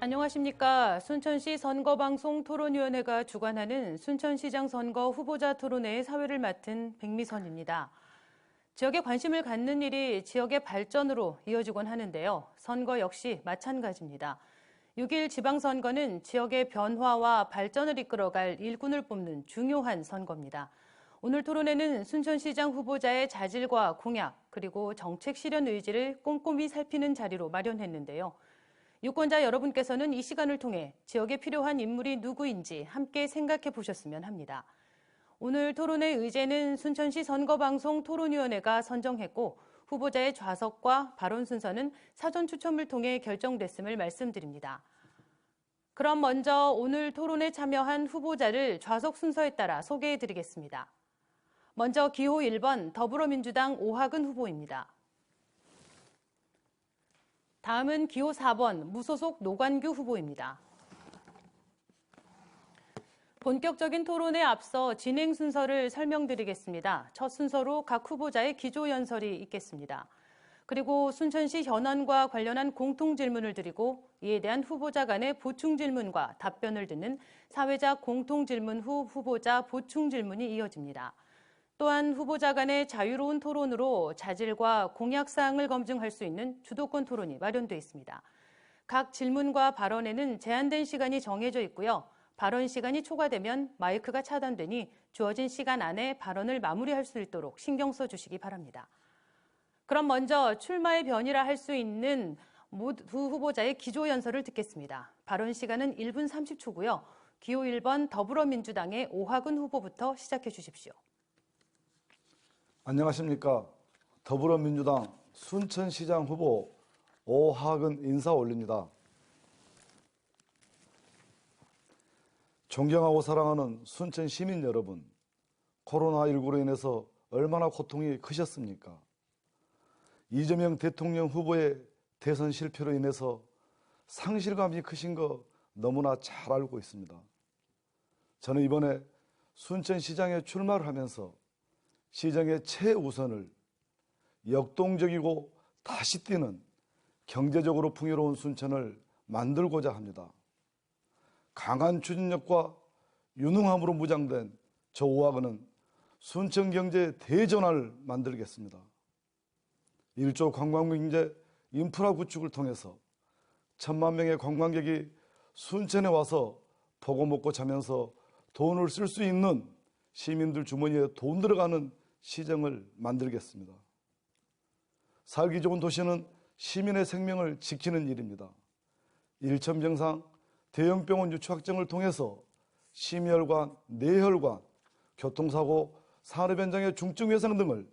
안녕하십니까. 순천시 선거방송 토론위원회가 주관하는 순천시장 선거 후보자 토론회의 사회를 맡은 백미선입니다. 지역에 관심을 갖는 일이 지역의 발전으로 이어지곤 하는데요. 선거 역시 마찬가지입니다. 6일 지방선거는 지역의 변화와 발전을 이끌어갈 일꾼을 뽑는 중요한 선거입니다. 오늘 토론회는 순천시장 후보자의 자질과 공약, 그리고 정책 실현 의지를 꼼꼼히 살피는 자리로 마련했는데요. 유권자 여러분께서는 이 시간을 통해 지역에 필요한 인물이 누구인지 함께 생각해 보셨으면 합니다. 오늘 토론의 의제는 순천시 선거방송 토론위원회가 선정했고 후보자의 좌석과 발언 순서는 사전 추첨을 통해 결정됐음을 말씀드립니다. 그럼 먼저 오늘 토론에 참여한 후보자를 좌석 순서에 따라 소개해 드리겠습니다. 먼저 기호 1번 더불어민주당 오학은 후보입니다. 다음은 기호 4번 무소속 노관규 후보입니다. 본격적인 토론에 앞서 진행 순서를 설명드리겠습니다. 첫 순서로 각 후보자의 기조연설이 있겠습니다. 그리고 순천시 현안과 관련한 공통질문을 드리고 이에 대한 후보자 간의 보충질문과 답변을 듣는 사회자 공통질문 후 후보자 보충질문이 이어집니다. 또한 후보자 간의 자유로운 토론으로 자질과 공약사항을 검증할 수 있는 주도권 토론이 마련되어 있습니다. 각 질문과 발언에는 제한된 시간이 정해져 있고요. 발언 시간이 초과되면 마이크가 차단되니 주어진 시간 안에 발언을 마무리할 수 있도록 신경 써주시기 바랍니다. 그럼 먼저 출마의 변이라 할 수 있는 두 후보자의 기조연설을 듣겠습니다. 발언 시간은 1분 30초고요. 기호 1번 더불어민주당의 오학은 후보부터 시작해 주십시오. 안녕하십니까. 더불어민주당 순천시장 후보 오학은 인사 올립니다. 존경하고 사랑하는 순천 시민 여러분, 코로나19로 인해서 얼마나 고통이 크셨습니까? 이재명 대통령 후보의 대선 실패로 인해서 상실감이 크신 거 너무나 잘 알고 있습니다. 저는 이번에 순천시장에 출마를 하면서 시장의 최우선을 역동적이고 다시 뛰는 경제적으로 풍요로운 순천을 만들고자 합니다. 강한 추진력과 유능함으로 무장된 저 오학은은 순천 경제의 대전환을 만들겠습니다. 1조 관광경제 인프라 구축을 통해서 1,000만 명의 관광객이 순천에 와서 보고 먹고 자면서 돈을 쓸 수 있는 시민들 주머니에 돈 들어가는 시정을 만들겠습니다. 살기 좋은 도시는 시민의 생명을 지키는 일입니다. 일천병상 대형병원 유치 확장을 통해서 심혈관, 뇌혈관, 교통사고, 산업 현장의 중증 외상 등을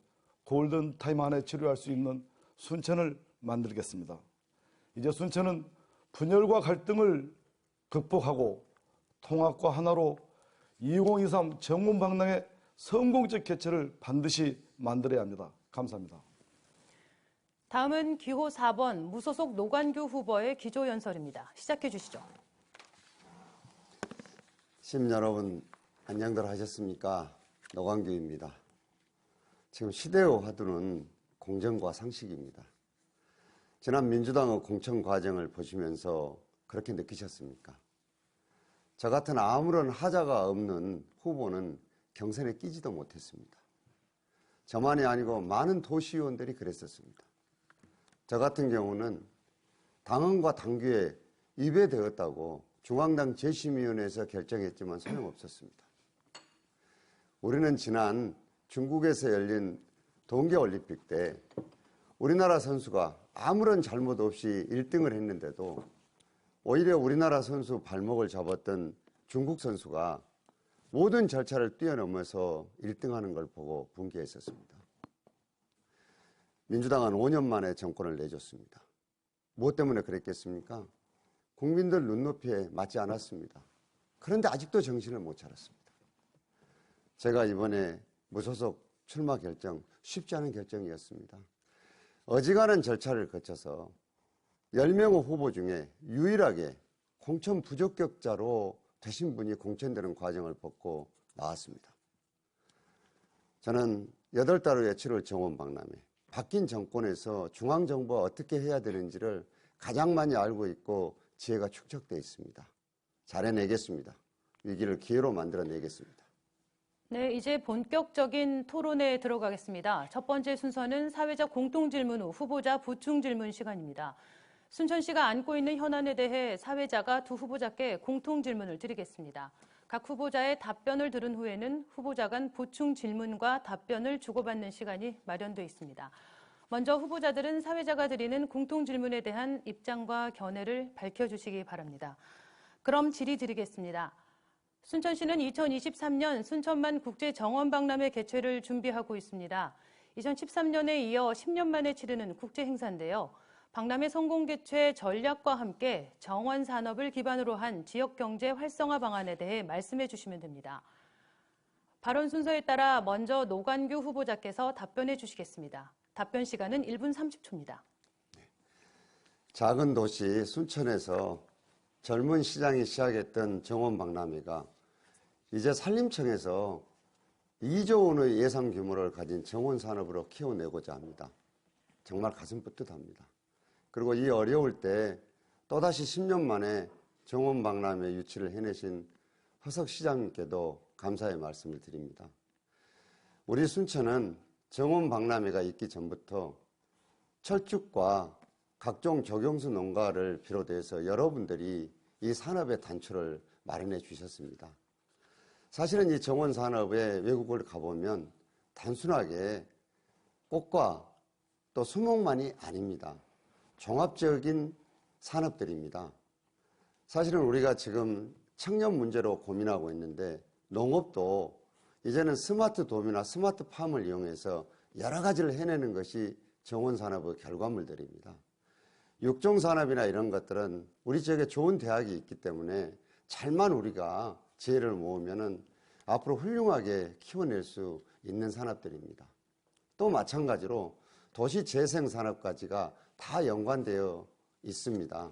골든타임 안에 치료할 수 있는 순천을 만들겠습니다. 이제 순천은 분열과 갈등을 극복하고 통합과 하나로 2023 정문방랑의 성공적 개최를 반드시 만들어야 합니다. 감사합니다. 다음은 기호 4번 무소속 노관규 후보의 기조연설입니다. 시작해 주시죠. 시민 여러분, 안녕들 하셨습니까? 노관규입니다. 지금 시대의 화두는 공정과 상식입니다. 지난 민주당의 공천 과정을 보시면서 그렇게 느끼셨습니까? 저 같은 아무런 하자가 없는 후보는 경선에 끼지도 못했습니다. 저만이 아니고 많은 도시의원들이 그랬었습니다. 저 같은 경우는 당헌과 당규에 위배되었다고 중앙당 재심위원회에서 결정했지만 소용없었습니다. 우리는 지난 중국에서 열린 동계올림픽 때 우리나라 선수가 아무런 잘못 없이 1등을 했는데도 오히려 우리나라 선수 발목을 잡았던 중국 선수가 모든 절차를 뛰어넘어서 1등하는 걸 보고 분개했었습니다. 민주당은 5년 만에 정권을 내줬습니다. 무엇 때문에 그랬겠습니까? 국민들 눈높이에 맞지 않았습니다. 그런데 아직도 정신을 못 차렸습니다. 제가 이번에 무소속 출마 결정, 쉽지 않은 결정이었습니다. 어지간한 절차를 거쳐서 10명의 후보 중에 유일하게 공천 부적격자로 되신 분이 공천되는 과정을 겪고 나왔습니다. 저는 8달 후에 7월 정원박람회, 바뀐 정권에서 중앙정부가 어떻게 해야 되는지를 가장 많이 알고 있고 지혜가 축적되어 있습니다. 잘해내겠습니다. 위기를 기회로 만들어내겠습니다. 네, 이제 본격적인 토론에 들어가겠습니다. 첫 번째 순서는 사회적 공통질문 후 후보자 보충질문 시간입니다. 순천시가 안고 있는 현안에 대해 사회자가 두 후보자께 공통질문을 드리겠습니다. 각 후보자의 답변을 들은 후에는 후보자 간 보충질문과 답변을 주고받는 시간이 마련되어 있습니다. 먼저 후보자들은 사회자가 드리는 공통질문에 대한 입장과 견해를 밝혀주시기 바랍니다. 그럼 질의 드리겠습니다. 순천시는 2023년 순천만 국제정원박람회 개최를 준비하고 있습니다. 2013년에 이어 10년 만에 치르는 국제행사인데요. 박람회 성공 개최 전략과 함께 정원 산업을 기반으로 한 지역경제 활성화 방안에 대해 말씀해 주시면 됩니다. 발언 순서에 따라 먼저 노관규 후보자께서 답변해 주시겠습니다. 답변 시간은 1분 30초입니다. 작은 도시 순천에서 젊은 시장이 시작했던 정원박람회가 이제 산림청에서 2조 원의 예산 규모를 가진 정원 산업으로 키워내고자 합니다. 정말 가슴 뿌듯합니다. 그리고 이 어려울 때 또다시 10년 만에 정원박람회 유치를 해내신 허석 시장님께도 감사의 말씀을 드립니다. 우리 순천은 정원박람회가 있기 전부터 철쭉과 각종 조경수 농가를 비롯해서 여러분들이 이 산업의 단초를 마련해 주셨습니다. 사실은 이 정원 산업에 외국을 가보면 단순하게 꽃과 또 수목만이 아닙니다. 종합적인 산업들입니다. 사실은 우리가 지금 청년 문제로 고민하고 있는데 농업도 이제는 스마트 돔이나 스마트팜을 이용해서 여러 가지를 해내는 것이 정원 산업의 결과물들입니다. 육종산업이나 이런 것들은 우리 지역에 좋은 대학이 있기 때문에 잘만 우리가 지혜를 모으면은 앞으로 훌륭하게 키워낼 수 있는 산업들입니다. 또 마찬가지로 도시재생산업까지가 다 연관되어 있습니다.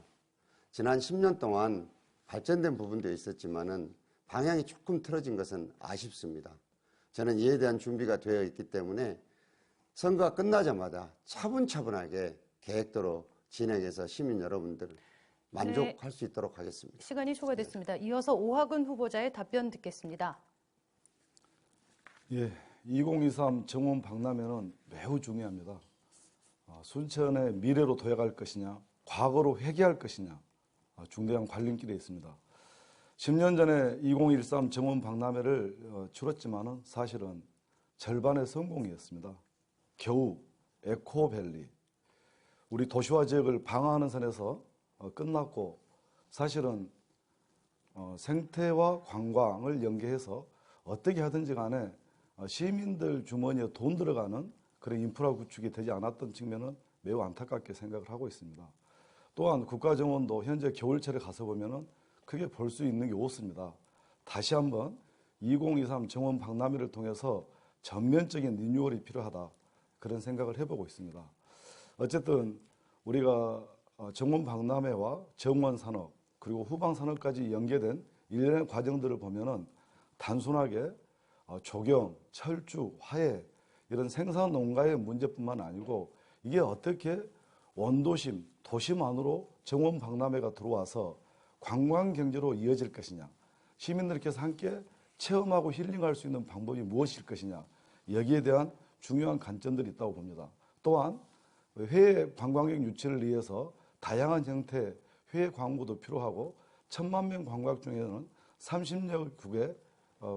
지난 10년 동안 발전된 부분도 있었지만은 방향이 조금 틀어진 것은 아쉽습니다. 저는 이에 대한 준비가 되어 있기 때문에 선거가 끝나자마자 차분차분하게 계획대로 진행해서 시민 여러분들 만족할 수 있도록 하겠습니다. 시간이 초과됐습니다. 이어서 오학은 후보자의 답변 듣겠습니다. 예, 2023 정원 박람회는 매우 중요합니다. 순천의 미래로 도약할 것이냐, 과거로 회귀할 것이냐, 중대한 관림길에 있습니다. 10년 전에 2013 정원 박람회를 치렀지만은 사실은 절반의 성공이었습니다. 겨우 에코밸리, 우리 도시화 지역을 방어하는 선에서 끝났고, 사실은 생태와 관광을 연계해서 어떻게 하든지 간에 시민들 주머니에 돈 들어가는 그런 인프라 구축이 되지 않았던 측면은 매우 안타깝게 생각을 하고 있습니다. 또한 국가정원도 현재 겨울철에 가서 보면은 크게 볼 수 있는 게 없습니다. 다시 한번 2023 정원 박람회를 통해서 전면적인 리뉴얼이 필요하다, 그런 생각을 해보고 있습니다. 어쨌든 우리가 정원 박람회와 정원 산업 그리고 후방 산업까지 연계된 일련의 과정들을 보면은 단순하게 조경, 철쭉, 화해 이런 생산 농가의 문제뿐만 아니고 이게 어떻게 원도심, 도심 안으로 정원 박람회가 들어와서 관광 경제로 이어질 것이냐, 시민들께서 함께 체험하고 힐링할 수 있는 방법이 무엇일 것이냐, 여기에 대한 중요한 관점들이 있다고 봅니다. 또한 해외 관광객 유치를 위해서 다양한 형태의 해외 광고도 필요하고 1,000만 명 관광 중에는 30여 국의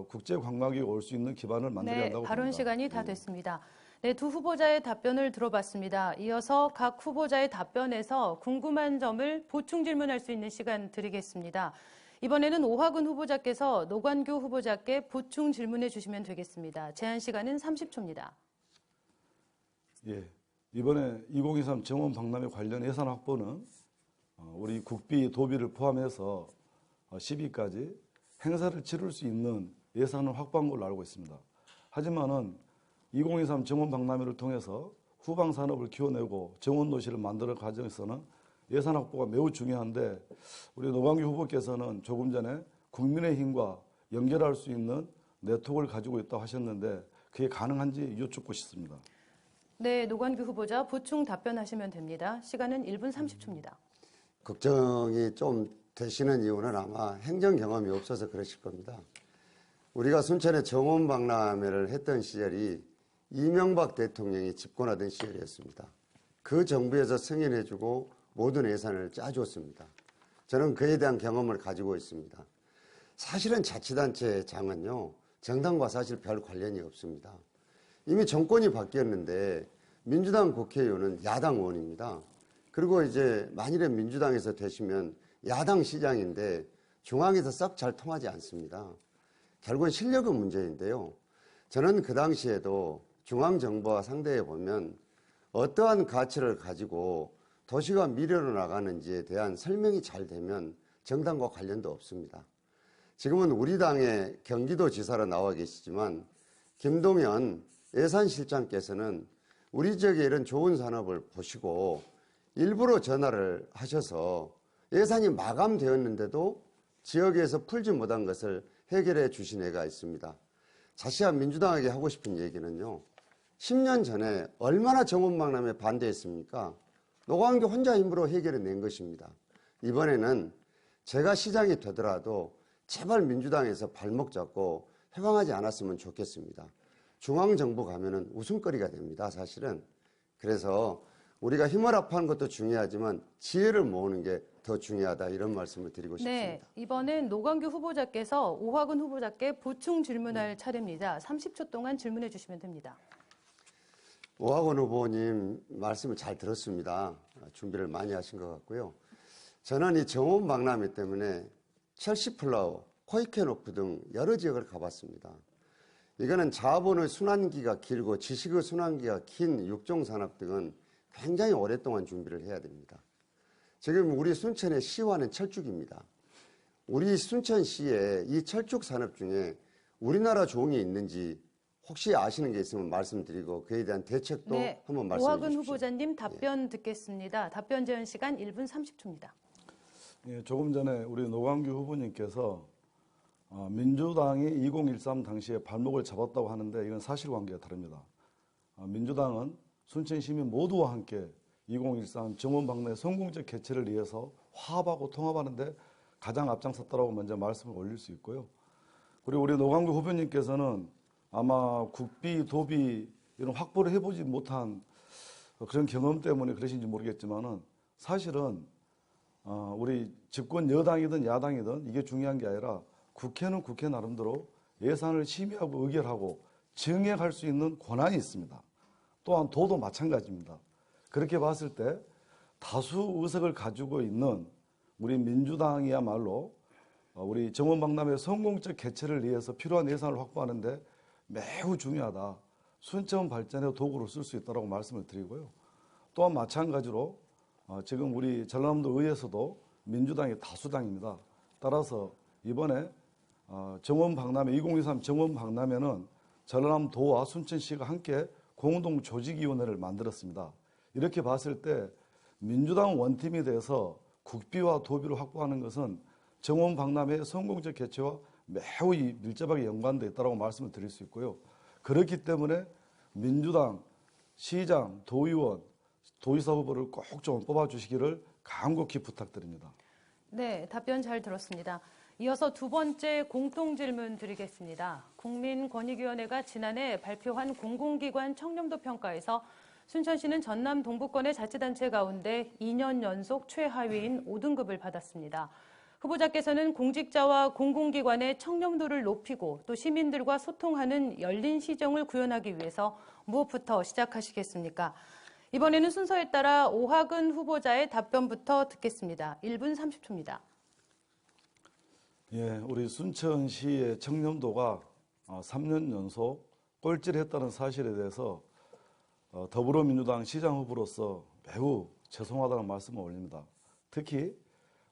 국제 관광객이 올 수 있는 기반을 만들어야 한다고 봅니다. 발언 시간이 다 됐습니다. 네, 두 후보자의 답변을 들어봤습니다. 이어서 각 후보자의 답변에서 궁금한 점을 보충 질문할 수 있는 시간 드리겠습니다. 이번에는 오학은 후보자께서 노관규 후보자께 보충 질문해 주시면 되겠습니다. 제한 시간은 30초입니다. 예, 이번에 2023 정원 박람회 관련 예산 확보는 우리 국비, 도비를 포함해서 10위까지 행사를 치를 수 있는 예산을 확보한 걸로 알고 있습니다. 하지만은 2023 정원 박람회를 통해서 후방 산업을 키워내고 정원 도시를 만드는 과정에서는 예산 확보가 매우 중요한데, 우리 노관규 후보께서는 조금 전에 국민의힘과 연결할 수 있는 네트워크를 가지고 있다고 하셨는데 그게 가능한지 여쭙고 싶습니다. 네, 노관규 후보자 보충 답변하시면 됩니다. 시간은 1분 30초입니다. 걱정이 좀 되시는 이유는 아마 행정 경험이 없어서 그러실 겁니다. 우리가 순천에 정원박람회를 했던 시절이 이명박 대통령이 집권하던 시절이었습니다. 그 정부에서 승인해주고 모든 예산을 짜줬습니다. 저는 그에 대한 경험을 가지고 있습니다. 사실은 자치단체장은요, 정당과 사실 별 관련이 없습니다. 이미 정권이 바뀌었는데 민주당 국회의원은 야당 의원입니다. 그리고 이제 만일에 민주당에서 되시면 야당 시장인데 중앙에서 썩 잘 통하지 않습니다. 결국은 실력의 문제인데요. 저는 그 당시에도 중앙정부와 상대해 보면 어떠한 가치를 가지고 도시가 미래로 나가는지에 대한 설명이 잘 되면 정당과 관련도 없습니다. 지금은 우리 당의 경기도지사로 나와 계시지만 김동연 예산실장께서는 우리 지역에 이런 좋은 산업을 보시고 일부러 전화를 하셔서 예산이 마감되었는데도 지역에서 풀지 못한 것을 해결해 주신 애가 있습니다. 자세한 민주당에게 하고 싶은 얘기는요. 10년 전에 얼마나 정원박람회 반대했습니까? 노광규 혼자 힘으로 해결해낸 것입니다. 이번에는 제가 시장이 되더라도 제발 민주당에서 발목 잡고 해방하지 않았으면 좋겠습니다. 중앙정부 가면은 웃음거리가 됩니다, 사실은. 그래서 우리가 힘을 합하는 것도 중요하지만 지혜를 모으는 게 더 중요하다, 이런 말씀을 드리고 싶습니다. 네, 이번엔 노광규 후보자께서 오화근 후보자께 보충 질문할 차례입니다. 30초 동안 질문해 주시면 됩니다. 오하건 후보님 말씀을 잘 들었습니다. 준비를 많이 하신 것 같고요. 저는 이 정원박람회 때문에 첼시플라워, 코이케노프 등 여러 지역을 가봤습니다. 이거는 자본의 순환기가 길고 지식의 순환기가 긴 육종산업 등은 굉장히 오랫동안 준비를 해야 됩니다. 지금 우리 순천의 시화는 철쭉입니다. 우리 순천시에 이 철쭉 산업 중에 우리나라 종이 있는지 혹시 아시는 게 있으면 말씀드리고 그에 대한 대책도 한번 말씀해 오화근 주십시오. 후보자님 답변 듣겠습니다. 답변 제한 시간 1분 30초입니다. 예, 조금 전에 우리 노광규 후보님께서 민주당이 2013 당시에 발목을 잡았다고 하는데 이건 사실관계가 다릅니다. 민주당은 순천 시민 모두와 함께 2013 정원박람회 성공적 개최를 위해서 화합하고 통합하는데 가장 앞장섰다고 먼저 말씀을 올릴 수 있고요. 그리고 우리 노광규 후보님께서는 아마 국비, 도비 이런 확보를 해보지 못한 그런 경험 때문에 그러신지 모르겠지만은 사실은 우리 집권 여당이든 야당이든 이게 중요한 게 아니라 국회는 국회 나름대로 예산을 심의하고 의결하고 증액할 수 있는 권한이 있습니다. 또한 도도 마찬가지입니다. 그렇게 봤을 때 다수 의석을 가지고 있는 우리 민주당이야말로 우리 정원박람회 성공적 개최를 위해서 필요한 예산을 확보하는데 매우 중요하다. 순천 발전의 도구로 쓸 수 있다고 말씀을 드리고요. 또한 마찬가지로 지금 우리 전라남도 의회에서도 민주당이 다수당입니다. 따라서 이번에 정원박람회 2023 정원박람회는 전라남도와 순천시가 함께 공동 조직위원회를 만들었습니다. 이렇게 봤을 때 민주당 원팀이 돼서 국비와 도비를 확보하는 것은 정원박람회 성공적 개최와 매우 밀접하게 연관되어 있다고 말씀을 드릴 수 있고요. 그렇기 때문에 민주당 시장, 도의원, 도의사 후보를 꼭 좀 뽑아주시기를 간곡히 부탁드립니다. 네, 답변 잘 들었습니다. 이어서 두 번째 공통 질문 드리겠습니다. 국민권익위원회가 지난해 발표한 공공기관 청렴도 평가에서 순천시는 전남 동부권의 자치단체 가운데 2년 연속 최하위인 5등급을 받았습니다. 후보자께서는 공직자와 공공기관의 청렴도를 높이고 또 시민들과 소통하는 열린 시정을 구현하기 위해서 무엇부터 시작하시겠습니까? 이번에는 순서에 따라 오화근 후보자의 답변부터 듣겠습니다. 1분 30초입니다. 예, 우리 순천시의 청렴도가 3년 연속 꼴찌를 했다는 사실에 대해서 더불어민주당 시장 후보로서 매우 죄송하다는 말씀을 올립니다. 특히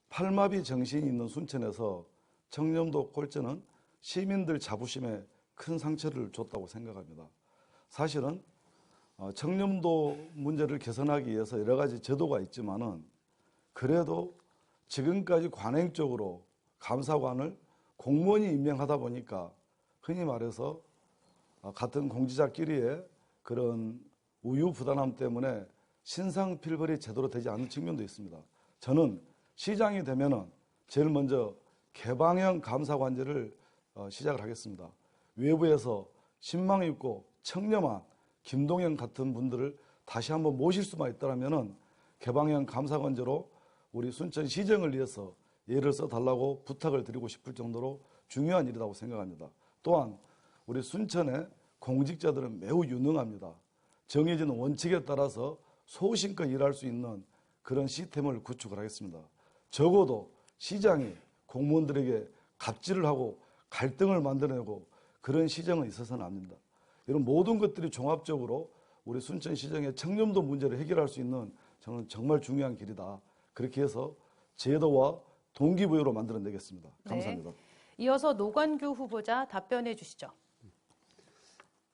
팔마비 정신이 있는 순천에서 청렴도 꼴찌는 시민들 자부심에 큰 상처를 줬다고 생각합니다. 사실은 청렴도 문제를 개선하기 위해서 여러 가지 제도가 있지만은 그래도 지금까지 관행적으로 감사관을 공무원이 임명하다 보니까 흔히 말해서 같은 공직자끼리의 그런 우유 부단함 때문에 신상필벌이 제대로 되지 않는 측면도 있습니다. 저는 시장이 되면은 제일 먼저 개방형 감사관제를 시작을 하겠습니다. 외부에서 신망 있고 청렴한 김동연 같은 분들을 다시 한번 모실 수만 있다면은 개방형 감사관제로 우리 순천시정을 위해서 예를 써달라고 부탁을 드리고 싶을 정도로 중요한 일이라고 생각합니다. 또한 우리 순천의 공직자들은 매우 유능합니다. 정해진 원칙에 따라서 소신껏 일할 수 있는 그런 시스템을 구축을 하겠습니다. 적어도 시장이 공무원들에게 갑질을 하고 갈등을 만들어내고 그런 시정은 있어서는 안 됩니다. 이런 모든 것들이 종합적으로 우리 순천시정의 청렴도 문제를 해결할 수 있는 저는 정말 중요한 길이다. 그렇게 해서 제도와 동기부여로 만들어내겠습니다. 감사합니다. 네. 이어서 노관규 후보자 답변해 주시죠.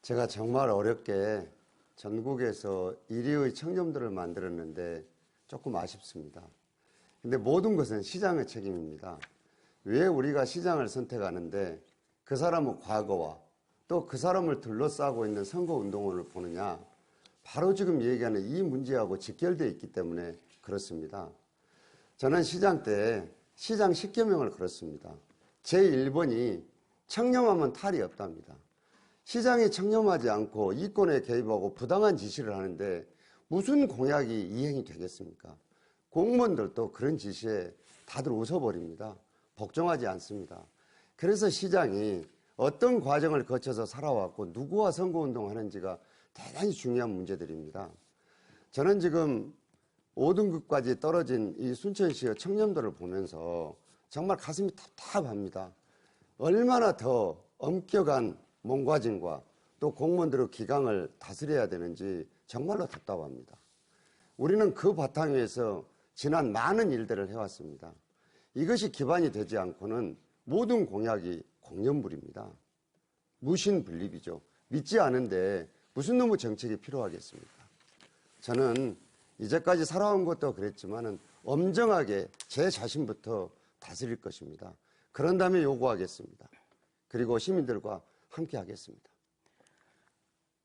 제가 정말 어렵게 전국에서 1위의 청렴도를 만들었는데 조금 아쉽습니다. 근데 모든 것은 시장의 책임입니다. 왜 우리가 시장을 선택하는데 그 사람의 과거와 또 그 사람을 둘러싸고 있는 선거운동을 보느냐, 바로 지금 얘기하는 이 문제하고 직결되어 있기 때문에 그렇습니다. 저는 시장 때 시장 10개명을 걸었습니다. 제1번이 청렴하면 탈이 없답니다. 시장이 청렴하지 않고 이권에 개입하고 부당한 지시를 하는데 무슨 공약이 이행이 되겠습니까? 공무원들도 그런 지시에 다들 웃어버립니다. 복종하지 않습니다. 그래서 시장이 어떤 과정을 거쳐서 살아왔고 누구와 선거운동을 하는지가 대단히 중요한 문제들입니다. 저는 지금 5등급까지 떨어진 이 순천시의 청렴도를 보면서 정말 가슴이 답답합니다. 얼마나 더 엄격한 몸과짐과 또 공무원들의 기강을 다스려야 되는지 정말로 답답합니다. 우리는 그 바탕 위에서 지난 많은 일들을 해왔습니다. 이것이 기반이 되지 않고는 모든 공약이 공연불입니다. 무신분립이죠. 믿지 않은데 무슨 놈의 정책이 필요하겠습니까? 저는 이제까지 살아온 것도 그랬지만은 엄정하게 제 자신부터 다스릴 것입니다. 그런 다음에 요구하겠습니다. 그리고 시민들과 함께 하겠습니다.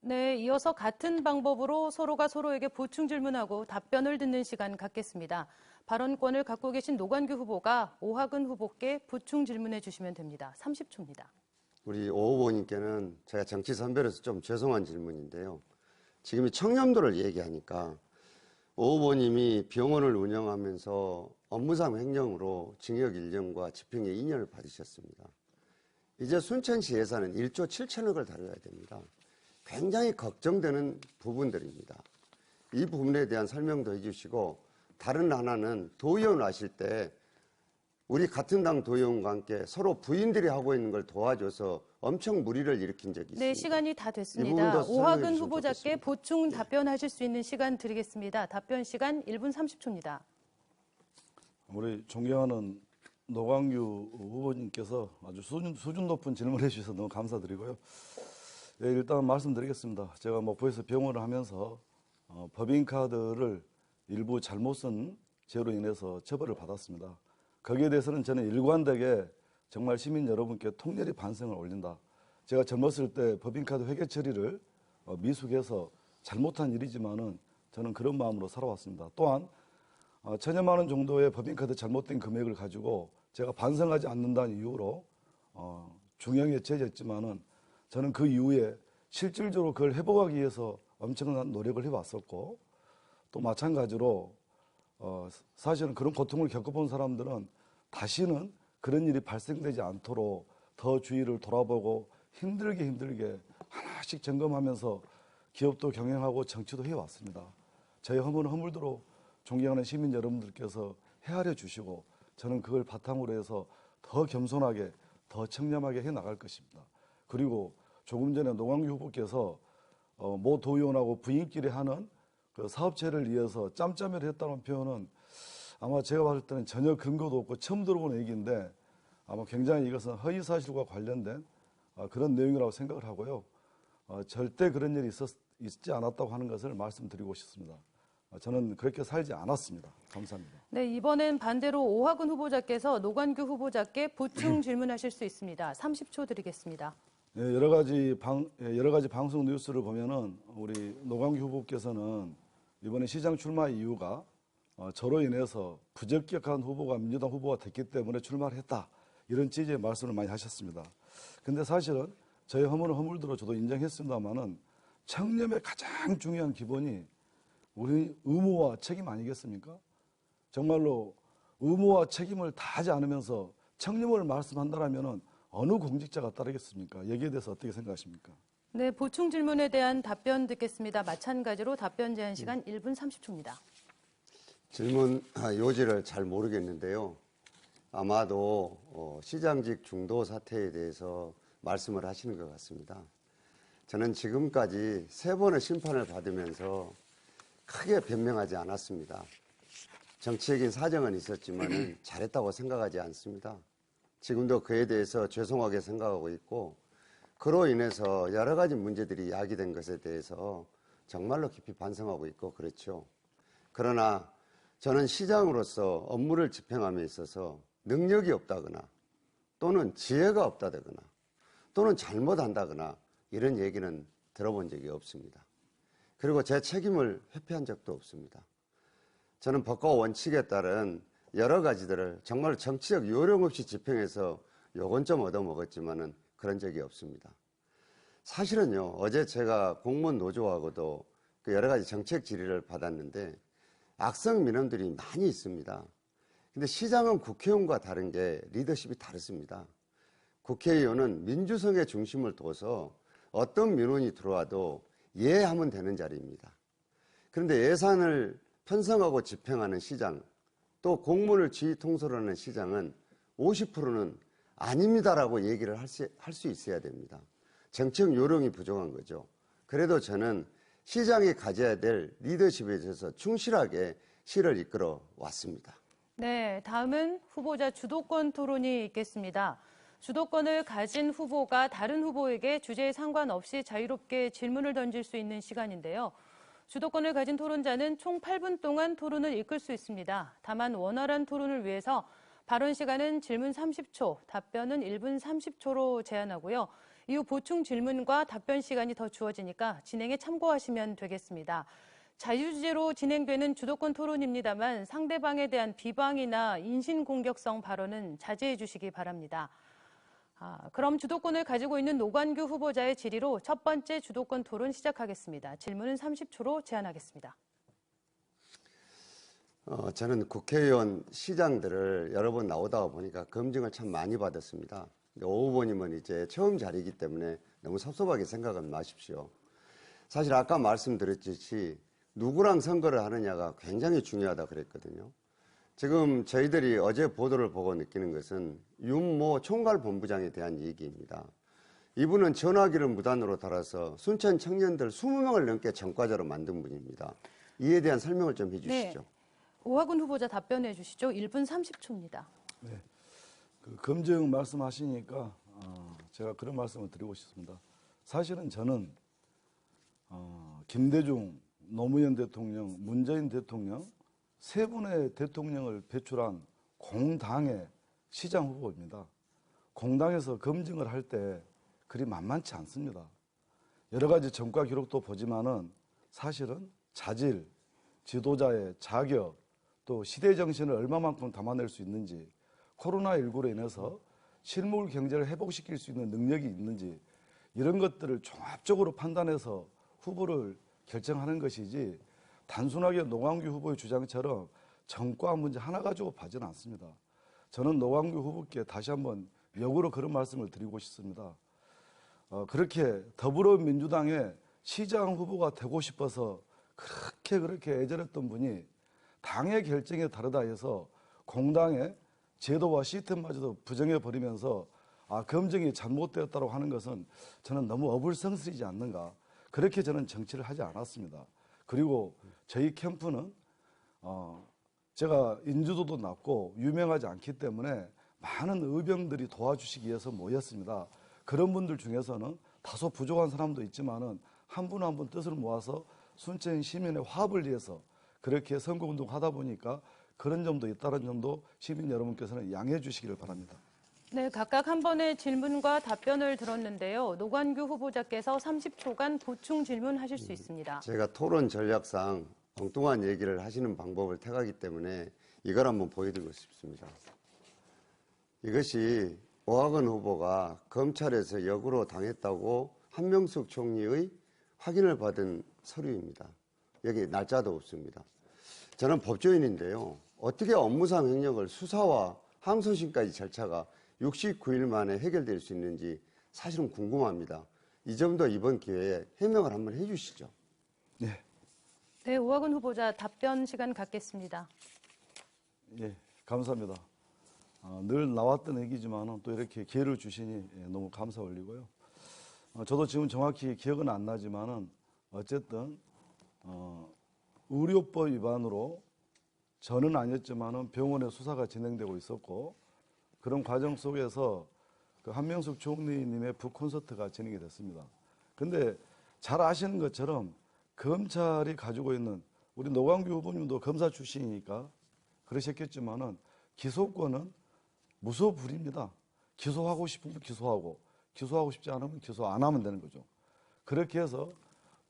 네, 이어서 같은 방법으로 서로가 서로에게 보충 질문하고 답변을 듣는 시간 갖겠습니다. 발언권을 갖고 계신 노관규 후보가 오학은 후보께 보충 질문해 주시면 됩니다. 30초입니다. 우리 오 후보님께는 제가 정치 선배로서 좀 죄송한 질문인데요. 지금 이 청렴도를 얘기하니까 오 후보님이 병원을 운영하면서 업무상 횡령으로 징역 1년과 집행유예 2년을 받으셨습니다. 이제 순천시 예산은 1조 7천억을 다뤄야 됩니다. 굉장히 걱정되는 부분들입니다. 이 부분에 대한 설명도 해주시고, 다른 하나는 도의원 하실 때 우리 같은 당 도의원과 함께 서로 부인들이 하고 있는 걸 도와줘서 엄청 무리를 일으킨 적이 있습니다. 네, 시간이 다 이 됐습니다. 부분도 설명해 오학은 주시면 후보자께 좋겠습니다. 보충 답변하실 수 있는 시간 드리겠습니다. 답변 시간 1분 30초입니다. 우리 존경하는 노광규 후보님께서 아주 수준 높은 질문을 해주셔서 너무 감사드리고요. 예, 일단 말씀드리겠습니다. 제가 목포에서 병원을 하면서 법인카드를 일부 잘못 쓴 죄로 인해서 처벌을 받았습니다. 거기에 대해서는 저는 일관되게 정말 시민 여러분께 통렬히 반성을 올린다. 제가 젊었을 때 법인카드 회계 처리를 미숙해서 잘못한 일이지만은 저는 그런 마음으로 살아왔습니다. 또한 천여만 원 정도의 법인카드 잘못된 금액을 가지고 제가 반성하지 않는다는 이유로 중형에 처해졌지만은 저는 그 이후에 실질적으로 그걸 회복하기 위해서 엄청난 노력을 해왔었고, 또 마찬가지로 사실은 그런 고통을 겪어본 사람들은 다시는 그런 일이 발생되지 않도록 더 주위를 돌아보고 힘들게 하나씩 점검하면서 기업도 경영하고 정치도 해왔습니다. 저희 허물허물도록 존경하는 시민 여러분들께서 헤아려 주시고, 저는 그걸 바탕으로 해서 더 겸손하게 더 청렴하게 해나갈 것입니다. 그리고 조금 전에 노광규 후보께서 모 도의원하고 부인끼리 하는 그 사업체를 위해서 짬짬이를 했다는 표현은 아마 제가 봤을 때는 전혀 근거도 없고 처음 들어보는 얘기인데, 아마 굉장히 이것은 허위사실과 관련된 그런 내용이라고 생각을 하고요. 절대 그런 일이 있지 않았다고 하는 것을 말씀드리고 싶습니다. 저는 그렇게 살지 않았습니다. 감사합니다. 네, 이번엔 반대로 오학은 후보자께서 노관규 후보자께 보충 질문하실 수 있습니다. 30초 드리겠습니다. 예, 여러 가지 방송 뉴스를 보면은 우리 노광규 후보께서는 이번에 시장 출마 이유가 저로 인해서 부적격한 후보가 민주당 후보가 됐기 때문에 출마를 했다. 이런 취지의 말씀을 많이 하셨습니다. 근데 사실은 저희 허물들어 저도 인정했습니다만은 청렴의 가장 중요한 기본이 우리 의무와 책임 아니겠습니까? 정말로 의무와 책임을 다하지 않으면서 청렴을 말씀한다라면은 어느 공직자가 따르겠습니까? 여기에 대해서 어떻게 생각하십니까? 네, 보충 질문에 대한 답변 듣겠습니다. 마찬가지로 답변 제한 시간 1분 30초입니다. 질문 요지를 잘 모르겠는데요. 아마도 시장직 중도 사태에 대해서 말씀을 하시는 것 같습니다. 저는 지금까지 3번의 심판을 받으면서 크게 변명하지 않았습니다. 정치적인 사정은 있었지만 잘했다고 생각하지 않습니다. 지금도 그에 대해서 죄송하게 생각하고 있고 그로 인해서 여러 가지 문제들이 야기된 것에 대해서 정말로 깊이 반성하고 있고 그렇죠. 그러나 저는 시장으로서 업무를 집행함에 있어서 능력이 없다거나 또는 지혜가 없다거나 또는 잘못한다거나 이런 얘기는 들어본 적이 없습니다. 그리고 제 책임을 회피한 적도 없습니다. 저는 법과 원칙에 따른 여러 가지들을 정말 정치적 요령 없이 집행해서 요건 좀 얻어먹었지만은 그런 적이 없습니다. 사실은요, 어제 제가 공무원 노조하고도 그 여러 가지 정책 질의를 받았는데 악성 민원들이 많이 있습니다. 근데 시장은 국회의원과 다른 게 리더십이 다릅니다. 국회의원은 민주성의 중심을 둬서 어떤 민원이 들어와도 예하면 되는 자리입니다. 그런데 예산을 편성하고 집행하는 시장, 또 공무원을 지휘 통솔하는 시장은 50%는 아닙니다라고 얘기를 할 수 있어야 됩니다. 정책 요령이 부족한 거죠. 그래도 저는 시장이 가져야 될 리더십에 대해서 충실하게 시를 이끌어 왔습니다. 네, 다음은 후보자 주도권 토론이 있겠습니다. 주도권을 가진 후보가 다른 후보에게 주제에 상관없이 자유롭게 질문을 던질 수 있는 시간인데요. 주도권을 가진 토론자는 총 8분 동안 토론을 이끌 수 있습니다. 다만 원활한 토론을 위해서 발언 시간은 질문 30초, 답변은 1분 30초로 제한하고요. 이후 보충 질문과 답변 시간이 더 주어지니까 진행에 참고하시면 되겠습니다. 자유주제로 진행되는 주도권 토론입니다만 상대방에 대한 비방이나 인신공격성 발언은 자제해 주시기 바랍니다. 그럼 주도권을 가지고 있는 노관규 후보자의 질의로 첫 번째 주도권 토론 시작하겠습니다. 질문은 30초로 제한하겠습니다. 저는 국회의원 시장들을 여러 번 나오다 보니까 검증을 참 많이 받았습니다. 오 후보님은 이제 처음 자리이기 때문에 너무 섭섭하게 생각은 마십시오. 사실 아까 말씀드렸듯이 누구랑 선거를 하느냐가 굉장히 중요하다 그랬거든요. 지금 저희들이 어제 보도를 보고 느끼는 것은 윤모 총괄본부장에 대한 얘기입니다. 이분은 전화기를 무단으로 달아서 순천 청년들 20명을 넘게 전과자로 만든 분입니다. 이에 대한 설명을 좀 해주시죠. 네, 오하군 후보자 답변해 주시죠. 1분 30초입니다. 네, 그 검증 말씀하시니까 제가 그런 말씀을 드리고 싶습니다. 사실은 저는 김대중, 노무현 대통령, 문재인 대통령 세 분의 대통령을 배출한 공당의 시장 후보입니다. 공당에서 검증을 할 때 그리 만만치 않습니다. 여러 가지 전과 기록도 보지만은 사실은 자질, 지도자의 자격, 또 시대 정신을 얼마만큼 담아낼 수 있는지, 코로나19로 인해서 실물 경제를 회복시킬 수 있는 능력이 있는지 이런 것들을 종합적으로 판단해서 후보를 결정하는 것이지 단순하게 노광규 후보의 주장처럼 전과 문제 하나 가지고 봐지는 않습니다. 저는 노광규 후보께 다시 한번 역으로 그런 말씀을 드리고 싶습니다. 그렇게 더불어민주당의 시장 후보가 되고 싶어서 그렇게 애절했던 분이 당의 결정에 다르다 해서 공당의 제도와 시스템마저도 부정해버리면서 검증이 잘못되었다고 하는 것은 저는 너무 어불성설이지 않는가. 그렇게 저는 정치를 하지 않았습니다. 그리고 저희 캠프는 제가 인지도도 낮고 유명하지 않기 때문에 많은 의병들이 도와주시기 위해서 모였습니다. 그런 분들 중에서는 다소 부족한 사람도 있지만은 한 분 한 분 뜻을 모아서 순천 시민의 화합을 위해서 그렇게 선거운동 하다 보니까 그런 점도 있다는 점도 시민 여러분께서는 양해해 주시기를 바랍니다. 네, 각각 한 번의 질문과 답변을 들었는데요. 노관규 후보자께서 30초간 보충 질문하실 수 있습니다. 제가 토론 전략상 엉뚱한 얘기를 하시는 방법을 택하기 때문에 이걸 한번 보여드리고 싶습니다. 이것이 오하건 후보가 검찰에서 역으로 당했다고 한명숙 총리의 확인을 받은 서류입니다. 여기 날짜도 없습니다. 저는 법조인인데요. 어떻게 업무상 횡령을 수사와 항소심까지 절차가 69일 만에 해결될 수 있는지 사실은 궁금합니다. 이 점도 이번 기회에 해명을 한번 해주시죠. 예, 네, 오하근 후보자 답변 시간 갖겠습니다. 예, 감사합니다. 늘 나왔던 얘기지만 또 이렇게 기회를 주시니 너무 감사 올리고요. 저도 지금 정확히 기억은 안 나지만은 어쨌든 의료법 위반으로 저는 아니었지만은 병원의 수사가 진행되고 있었고 그런 과정 속에서 그 한명숙 총리님의 북콘서트가 진행이 됐습니다. 근데 잘 아시는 것처럼 검찰이 가지고 있는 우리 노광규 후보님도 검사 출신이니까 그러셨겠지만은 기소권은 무소불위입니다. 기소하고 싶으면 기소하고 기소하고 싶지 않으면 기소 안 하면 되는 거죠. 그렇게 해서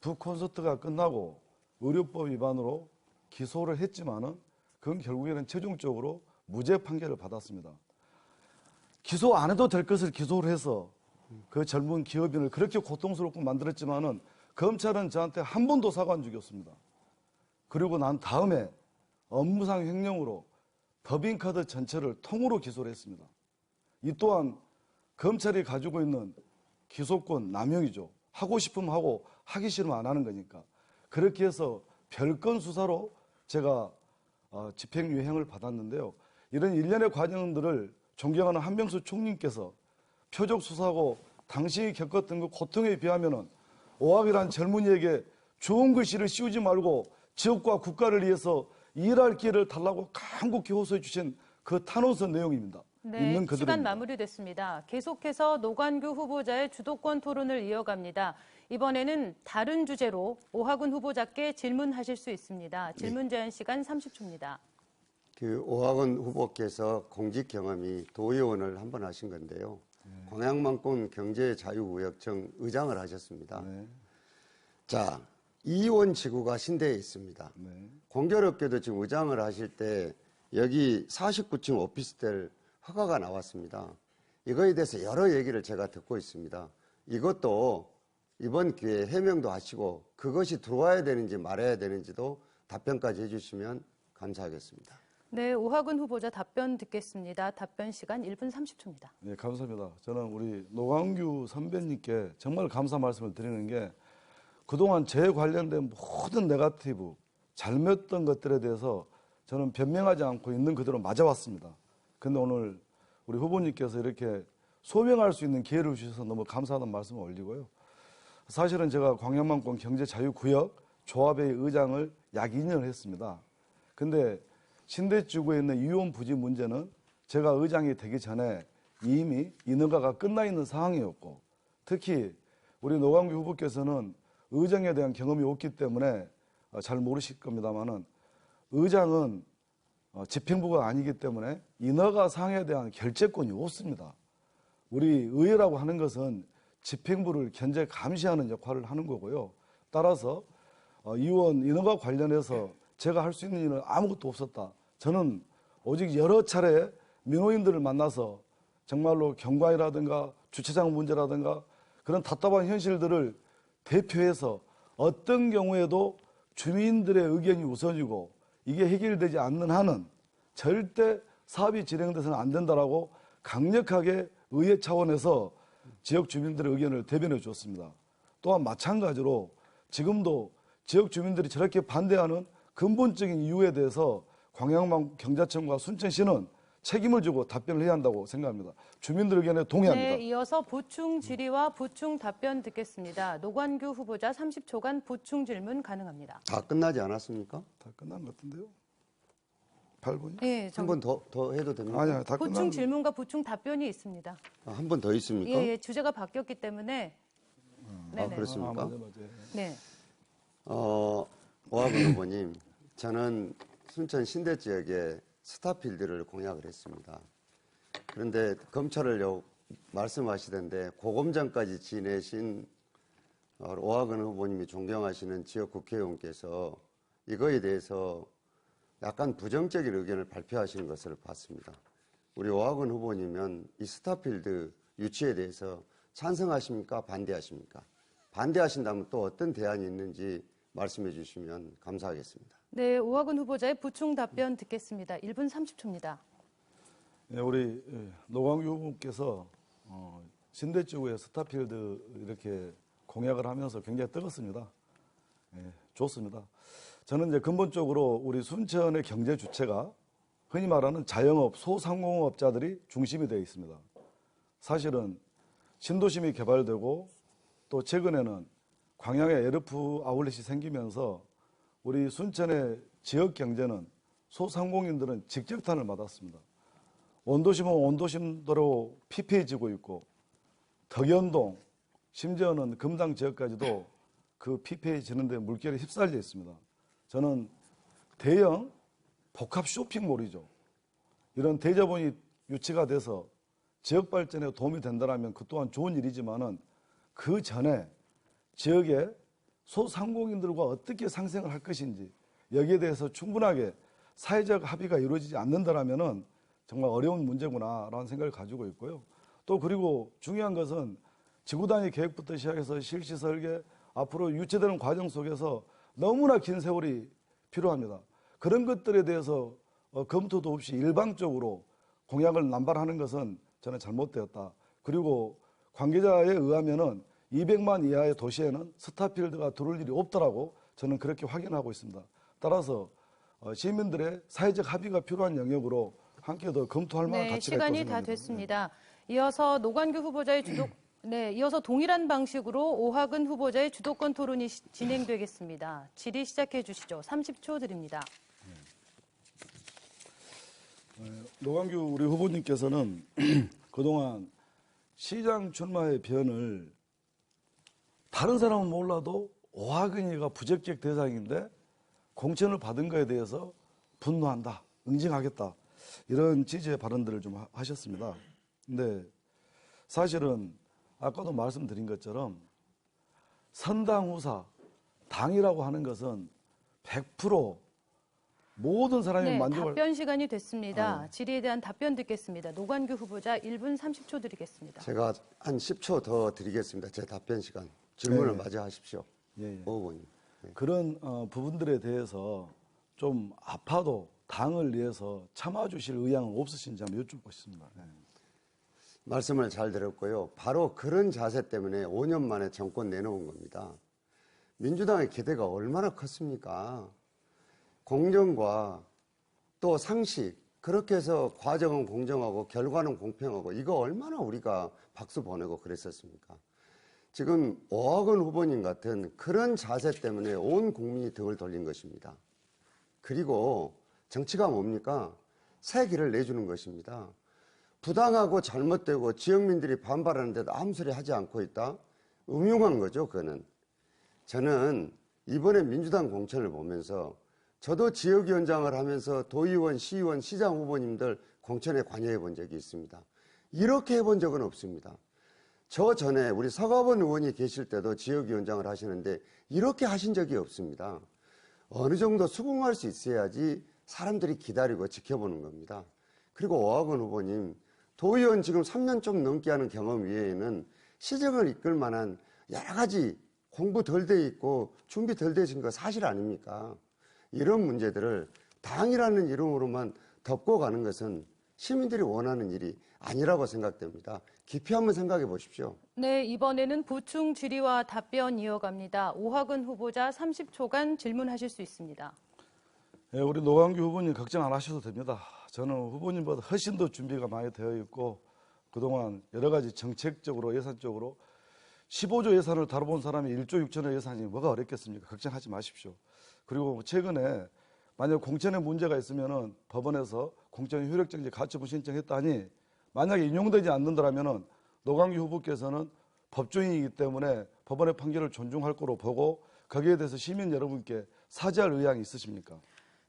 북콘서트가 끝나고 의료법 위반으로 기소를 했지만은 그건 결국에는 최종적으로 무죄 판결을 받았습니다. 기소 안 해도 될 것을 기소를 해서 그 젊은 기업인을 그렇게 고통스럽게 만들었지만은 검찰은 저한테 한 번도 사과 안 주겠습니다. 그리고 난 다음에 업무상 횡령으로 법인카드 전체를 통으로 기소를 했습니다. 이 또한 검찰이 가지고 있는 기소권 남용이죠. 하고 싶으면 하고 하기 싫으면 안 하는 거니까. 그렇게 해서 별건 수사로 제가 집행유예형을 받았는데요. 이런 일련의 과정들을 존경하는 한명숙 총리께서 표적 수사하고 당신이 겪었던 그 고통에 비하면은 오학이란 젊은이에게 좋은 글씨를 씌우지 말고 지역과 국가를 위해서 일할 기회를 달라고 간곡히 호소해 주신 그 탄원서 내용입니다. 네, 있는 시간 그대로입니다. 마무리됐습니다. 계속해서 노관규 후보자의 주도권 토론을 이어갑니다. 이번에는 다른 주제로 오하근 후보자께 질문하실 수 있습니다. 질문 제한 시간 30초입니다. 그 오하건 후보께서 공직 경험이 도의원을 한 번 하신 건데요. 광양만권 경제자유구역청 의장을 하셨습니다. 네. 자, 이원 지구가 신대에 있습니다. 네. 공교롭게도 지금 의장을 하실 때 여기 49층 오피스텔 허가가 나왔습니다. 이거에 대해서 여러 얘기를 제가 듣고 있습니다. 이것도 이번 기회에 해명도 하시고 그것이 들어와야 되는지 말아야 되는지도 답변까지 해주시면 감사하겠습니다. 네, 오하근 후보자 답변 듣겠습니다. 답변 시간 1분 30초입니다. 네, 감사합니다. 저는 우리 노광규 선배님께 정말 감사 말씀을 드리는 게 그동안 제 관련된 모든 네거티브, 잘못된 것들에 대해서 저는 변명하지 않고 있는 그대로 맞아왔습니다. 근데 오늘 우리 후보님께서 이렇게 소명할 수 있는 기회를 주셔서 너무 감사하다는 말씀을 올리고요. 사실은 제가 광양만권 경제자유구역 조합의 의장을 약 2년을 했습니다. 근데 신대지구에 있는 이원 부지 문제는 제가 의장이 되기 전에 이미 인허가가 끝나 있는 상황이었고 특히 우리 노광규 후보께서는 의장에 대한 경험이 없기 때문에 잘 모르실 겁니다만은 의장은 집행부가 아니기 때문에 인허가 사항에 대한 결재권이 없습니다. 우리 의회라고 하는 것은 집행부를 견제 감시하는 역할을 하는 거고요. 따라서 이원 인허가 관련해서 제가 할 수 있는 일은 아무것도 없었다. 저는 오직 여러 차례 민호인들을 만나서 정말로 경관이라든가 주차장 문제라든가 그런 답답한 현실들을 대표해서 어떤 경우에도 주민들의 의견이 우선이고 이게 해결되지 않는 한은 절대 사업이 진행돼서는 안 된다라고 강력하게 의회 차원에서 지역 주민들의 의견을 대변해 주었습니다. 또한 마찬가지로 지금도 지역 주민들이 저렇게 반대하는 근본적인 이유에 대해서 광양만 경자청과 순천시는 책임을 지고 답변을 해야 한다고 생각합니다. 주민들 의견에 동의합니다. 네, 이어서 보충 질의와 보충 답변 듣겠습니다. 노관규 후보자 30초간 보충 질문 가능합니다. 다 끝나지 않았습니까? 다 끝난 것 같은데요? 8분이? 네, 한 번 더 해도 됩니까? 아니야, 다 보충 끝난 질문과 보충 답변이 있습니다. 한 번 더 있습니까? 예, 예, 주제가 바뀌었기 때문에. 네네. 그렇습니까? 맞아요. 네. 오하근 후보님, 저는 순천 신대 지역에 스타필드를 공약을 했습니다. 그런데 검찰을 말씀하시던데 고검장까지 지내신 오하근 후보님이 존경하시는 지역 국회의원께서 이거에 대해서 약간 부정적인 의견을 발표하시는 것을 봤습니다. 우리 오학원 후보님은 이 스타필드 유치에 대해서 찬성하십니까? 반대하십니까? 반대하신다면 또 어떤 대안이 있는지 말씀해 주시면 감사하겠습니다. 네, 오학은 후보자의 부충 답변 듣겠습니다. 1분 30초입니다. 네, 우리 노광규 후보께서 신대지구에 스타필드 이렇게 공약을 하면서 굉장히 뜨겁습니다. 좋습니다. 저는 이제 근본적으로 우리 순천의 경제 주체가 흔히 말하는 자영업, 소상공업자들이 중심이 되어 있습니다. 사실은 신도심이 개발되고 또 최근에는 광양에 에르프 아울렛이 생기면서 우리 순천의 지역 경제는 소상공인들은 직격탄을 맞았습니다. 원도심은 원도심대로 피폐해지고 있고 덕연동, 심지어는 금당 지역까지도 그 피폐해지는 데 물결이 휩쓸려 있습니다. 저는 대형 복합 쇼핑몰이죠. 이런 대자본이 유치가 돼서 지역 발전에 도움이 된다면 그 또한 좋은 일이지만은 그 전에 지역의 소상공인들과 어떻게 상생을 할 것인지 여기에 대해서 충분하게 사회적 합의가 이루어지지 않는다라면은 정말 어려운 문제구나라는 생각을 가지고 있고요. 또 그리고 중요한 것은 지구 단위 계획부터 시작해서 실시 설계 앞으로 유치되는 과정 속에서 너무나 긴 세월이 필요합니다. 그런 것들에 대해서 검토도 없이 일방적으로 공약을 남발하는 것은 저는 잘못되었다. 그리고 관계자에 의하면은 200만 이하의 도시에는 스타필드가 들어올 일이 없더라고 저는 그렇게 확인하고 있습니다. 따라서 시민들의 사회적 합의가 필요한 영역으로 함께 더 검토할 만한 가치가 있다고 시간이 생각합니다. 다 됐습니다. 이어서 노관규 후보자의 이어서 동일한 방식으로 오학은 후보자의 주도권 토론이 진행되겠습니다. 질의 시작해 주시죠. 30초 드립니다. 노광규 우리 후보님께서는 그동안 시장 출마의 변을 다른 사람은 몰라도 오학은이가 부적격 대상인데 공천을 받은 거에 대해서 분노한다, 응징하겠다 이런 취지의 발언들을 좀 하셨습니다. 근데 사실은 아까도 말씀드린 것처럼 선당 후사, 당이라고 하는 것은 100% 모든 사람이 만족을... 답변 시간이 됐습니다. 질의에 대한 답변 듣겠습니다. 노관규 후보자 1분 30초 드리겠습니다. 제가 한 10초 더 드리겠습니다. 제 답변 시간. 질문을 맞이하십시오. 예. 오 후보님. 그런 부분들에 대해서 좀 아파도 당을 위해서 참아주실 의향은 없으신지 한번 여쭙고 싶습니다. 말씀을 잘 들었고요. 바로 그런 자세 때문에 5년 만에 정권 내놓은 겁니다. 민주당의 기대가 얼마나 컸습니까? 공정과 또 상식, 그렇게 해서 과정은 공정하고 결과는 공평하고 이거 얼마나 우리가 박수 보내고 그랬었습니까? 지금 오학원 후보님 같은 그런 자세 때문에 온 국민이 등을 돌린 것입니다. 그리고 정치가 뭡니까? 새 길을 내주는 것입니다. 부당하고 잘못되고 지역민들이 반발하는데도 아무 소리 하지 않고 있다? 음흉한 거죠, 그거는. 저는 이번에 민주당 공천을 보면서 저도 지역위원장을 하면서 도의원, 시의원, 시장 후보님들 공천에 관여해 본 적이 있습니다. 이렇게 해본 적은 없습니다. 저 전에 우리 서가번 의원이 계실 때도 지역위원장을 하시는데 이렇게 하신 적이 없습니다. 어느 정도 수긍할 수 있어야지 사람들이 기다리고 지켜보는 겁니다. 그리고 오학원 후보님, 도의원 지금 3년 좀 넘게 하는 경험 외에는 시정을 이끌 만한 여러 가지 공부 덜 돼 있고 준비 덜 되신 거 사실 아닙니까? 이런 문제들을 당이라는 이름으로만 덮고 가는 것은 시민들이 원하는 일이 아니라고 생각됩니다. 깊이 한번 생각해 보십시오. 네, 이번에는 부충 질의와 답변 이어갑니다. 오학은 후보자 30초간 질문하실 수 있습니다. 네, 우리 노광규 후보님 걱정 안 하셔도 됩니다. 저는 후보님보다 훨씬 더 준비가 많이 되어 있고 그동안 여러 가지 정책적으로 예산적으로 15조 예산을 다뤄본 사람이 1조 6천억 예산이 뭐가 어렵겠습니까? 걱정하지 마십시오. 그리고 최근에 만약 공천에 문제가 있으면은 법원에서 공천 효력정지 가처분 신청했다니 만약에 인용되지 않는다면은 노광규 후보께서는 법조인이기 때문에 법원의 판결을 존중할 거로 보고 거기에 대해서 시민 여러분께 사죄할 의향이 있으십니까?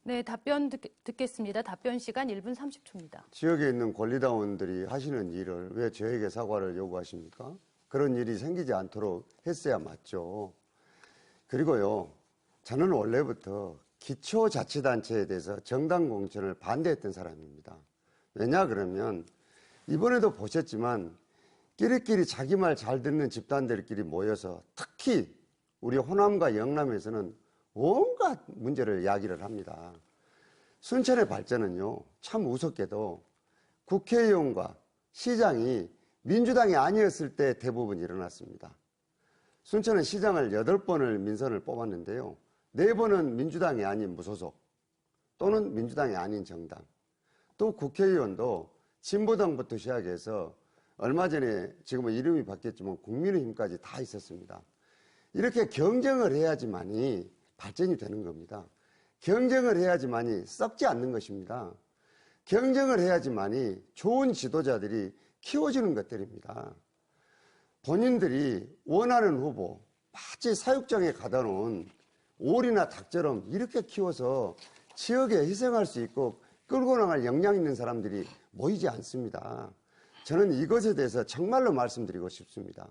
네, 답변 듣겠습니다. 답변 시간 1분 30초입니다. 지역에 있는 권리당원들이 하시는 일을 왜 저에게 사과를 요구하십니까? 그런 일이 생기지 않도록 했어야 맞죠. 그리고요, 저는 원래부터 기초자치단체에 대해서 정당 공천을 반대했던 사람입니다. 왜냐 그러면 이번에도 보셨지만 끼리끼리 자기 말 잘 듣는 집단들끼리 모여서 특히 우리 호남과 영남에서는 온갖 문제를 이야기를 합니다. 순천의 발전은요, 참 우습게도 국회의원과 시장이 민주당이 아니었을 때 대부분 일어났습니다. 순천은 시장을 8번을 민선을 뽑았는데요. 4번은 민주당이 아닌 무소속 또는 민주당이 아닌 정당, 또 국회의원도 진보당부터 시작해서 얼마 전에 지금은 이름이 바뀌었지만 국민의힘까지 다 있었습니다. 이렇게 경쟁을 해야지만이 발전이 되는 겁니다. 경쟁을 해야지만이 썩지 않는 것입니다. 경쟁을 해야지만이 좋은 지도자들이 키워지는 것들입니다. 본인들이 원하는 후보, 마치 사육장에 가다 놓은 오리나 닭처럼 이렇게 키워서 지역에 희생할 수 있고 끌고 나갈 역량 있는 사람들이 모이지 않습니다. 저는 이것에 대해서 정말로 말씀드리고 싶습니다.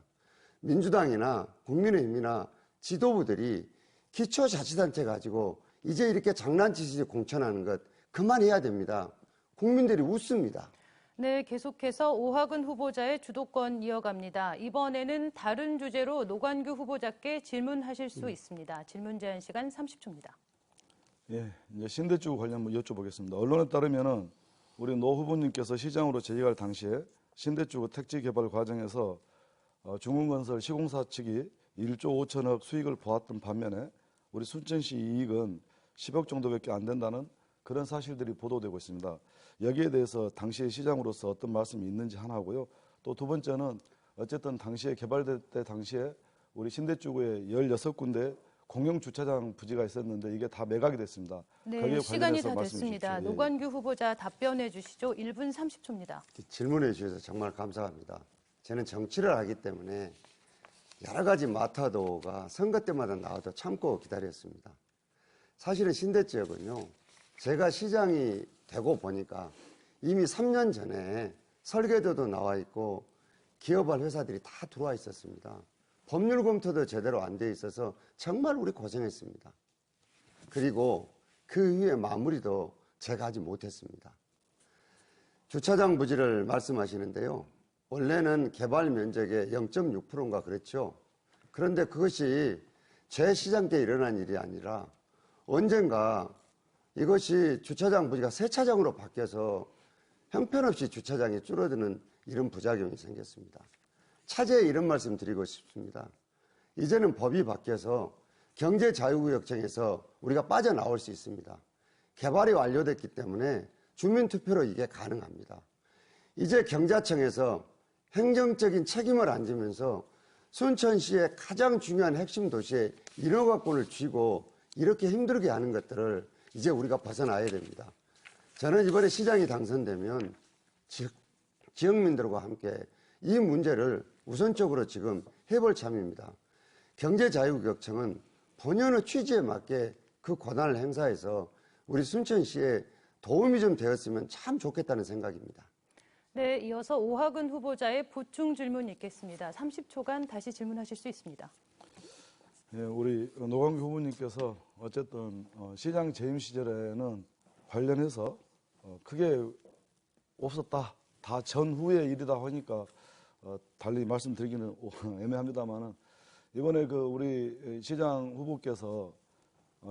민주당이나 국민의힘이나 지도부들이 기초자치단체 가지고 이제 이렇게 장난치듯이 공천하는 것 그만해야 됩니다. 국민들이 웃습니다. 네, 계속해서 오하근 후보자의 주도권 이어갑니다. 이번에는 다른 주제로 노관규 후보자께 질문하실 수 있습니다. 질문 제한 시간 30초입니다. 예, 이제 신대주 관련 한번 여쭤보겠습니다. 언론에 따르면은 우리 노 후보님께서 시장으로 재직할 당시에 신대주 택지 개발 과정에서 중흥건설 시공사 측이 1조 5천억 수익을 보았던 반면에 우리 순천시 이익은 10억 정도밖에 안 된다는 그런 사실들이 보도되고 있습니다. 여기에 대해서 당시의 시장으로서 어떤 말씀이 있는지 하나고요. 또 두 번째는 어쨌든 당시에 개발될 때 당시에 우리 신대주구에 16군데 공영 주차장 부지가 있었는데 이게 다 매각이 됐습니다. 네, 시간이 다 말씀해 됐습니다. 주십시오. 노관규 후보자 답변해 주시죠. 1분 30초입니다. 질문해 주셔서 정말 감사합니다. 저는 정치를 하기 때문에 여러 가지 마타도가 선거 때마다 나와도 참고 기다렸습니다. 사실은 신대 지역은요, 제가 시장이 되고 보니까 이미 3년 전에 설계도도 나와 있고 기업할 회사들이 다 들어와 있었습니다. 법률 검토도 제대로 안 돼 있어서 정말 우리 고생했습니다. 그리고 그 이후에 마무리도 제가 하지 못했습니다. 주차장 부지를 말씀하시는데요. 원래는 개발 면적의 0.6%인가 그렇죠. 그런데 그것이 제 시장 때 일어난 일이 아니라 언젠가 이것이 주차장 부지가 세차장으로 바뀌어서 형편없이 주차장이 줄어드는 이런 부작용이 생겼습니다. 차제에 이런 말씀 드리고 싶습니다. 이제는 법이 바뀌어서 경제자유구역청에서 우리가 빠져나올 수 있습니다. 개발이 완료됐기 때문에 주민투표로 이게 가능합니다. 이제 경자청에서 행정적인 책임을 안 지면서 순천시의 가장 중요한 핵심 도시에 인허가권을 쥐고 이렇게 힘들게 하는 것들을 이제 우리가 벗어나야 됩니다. 저는 이번에 시장이 당선되면 지역민들과 함께 이 문제를 우선적으로 지금 해볼 참입니다. 경제자유구역청은 본연의 취지에 맞게 그 권한을 행사해서 우리 순천시에 도움이 좀 되었으면 참 좋겠다는 생각입니다. 네, 이어서 오하근 후보자의 보충 질문 있겠습니다. 30초간 다시 질문하실 수 있습니다. 예, 우리 노관규 후보님께서 어쨌든 시장 재임 시절에는 관련해서 크게 없었다. 다 전후의 일이다 하니까 달리 말씀드리기는 애매합니다만은 이번에 그 우리 시장 후보께서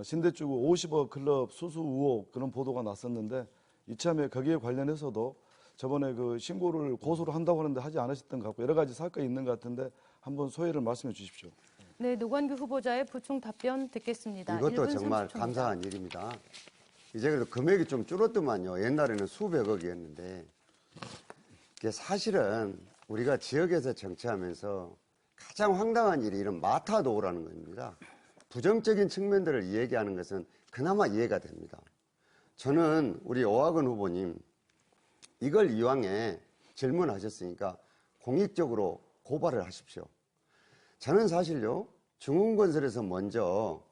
신대주구 50억 클럽 수수 의혹 그런 보도가 났었는데 이참에 거기에 관련해서도 저번에 그 신고를 고소를 한다고 하는데 하지 않으셨던 것 같고 여러 가지 사건이 있는 것 같은데 한번 소회를 말씀해 주십시오. 네, 노관규 후보자의 보충 답변 듣겠습니다. 이것도 1분 정말 30초입니다. 감사한 일입니다. 이제 그래도 금액이 좀 줄었더만요. 옛날에는 수백억이었는데 이게 사실은 우리가 지역에서 정치하면서 가장 황당한 일이 이런 마타도라는 겁니다. 부정적인 측면들을 이야기하는 것은 그나마 이해가 됩니다. 저는 우리 오하근 후보님 이걸 이왕에 질문하셨으니까 공익적으로 고발을 하십시오. 저는 사실요, 중흥건설에서 먼저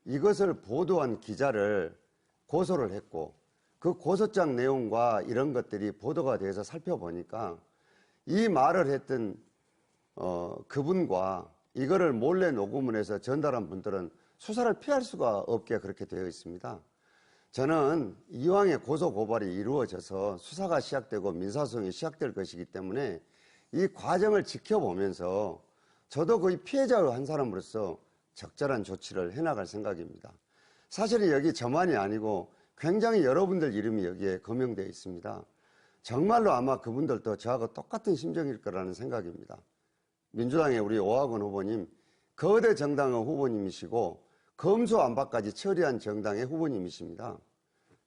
이것을 보도한 기자를 고소를 했고 그 고소장 내용과 이런 것들이 보도가 돼서 살펴보니까 이 말을 했던 그분과 이거를 몰래 녹음을 해서 전달한 분들은 수사를 피할 수가 없게 그렇게 되어 있습니다. 저는 이왕에 고소 고발이 이루어져서 수사가 시작되고 민사소송이 시작될 것이기 때문에 이 과정을 지켜보면서 저도 거의 피해자의 한 사람으로서 적절한 조치를 해나갈 생각입니다. 사실은 여기 저만이 아니고 굉장히 여러분들 이름이 여기에 거명되어 있습니다. 정말로 아마 그분들도 저하고 똑같은 심정일 거라는 생각입니다. 민주당의 우리 오하건 후보님, 거대 정당의 후보님이시고 검수안박까지 처리한 정당의 후보님이십니다.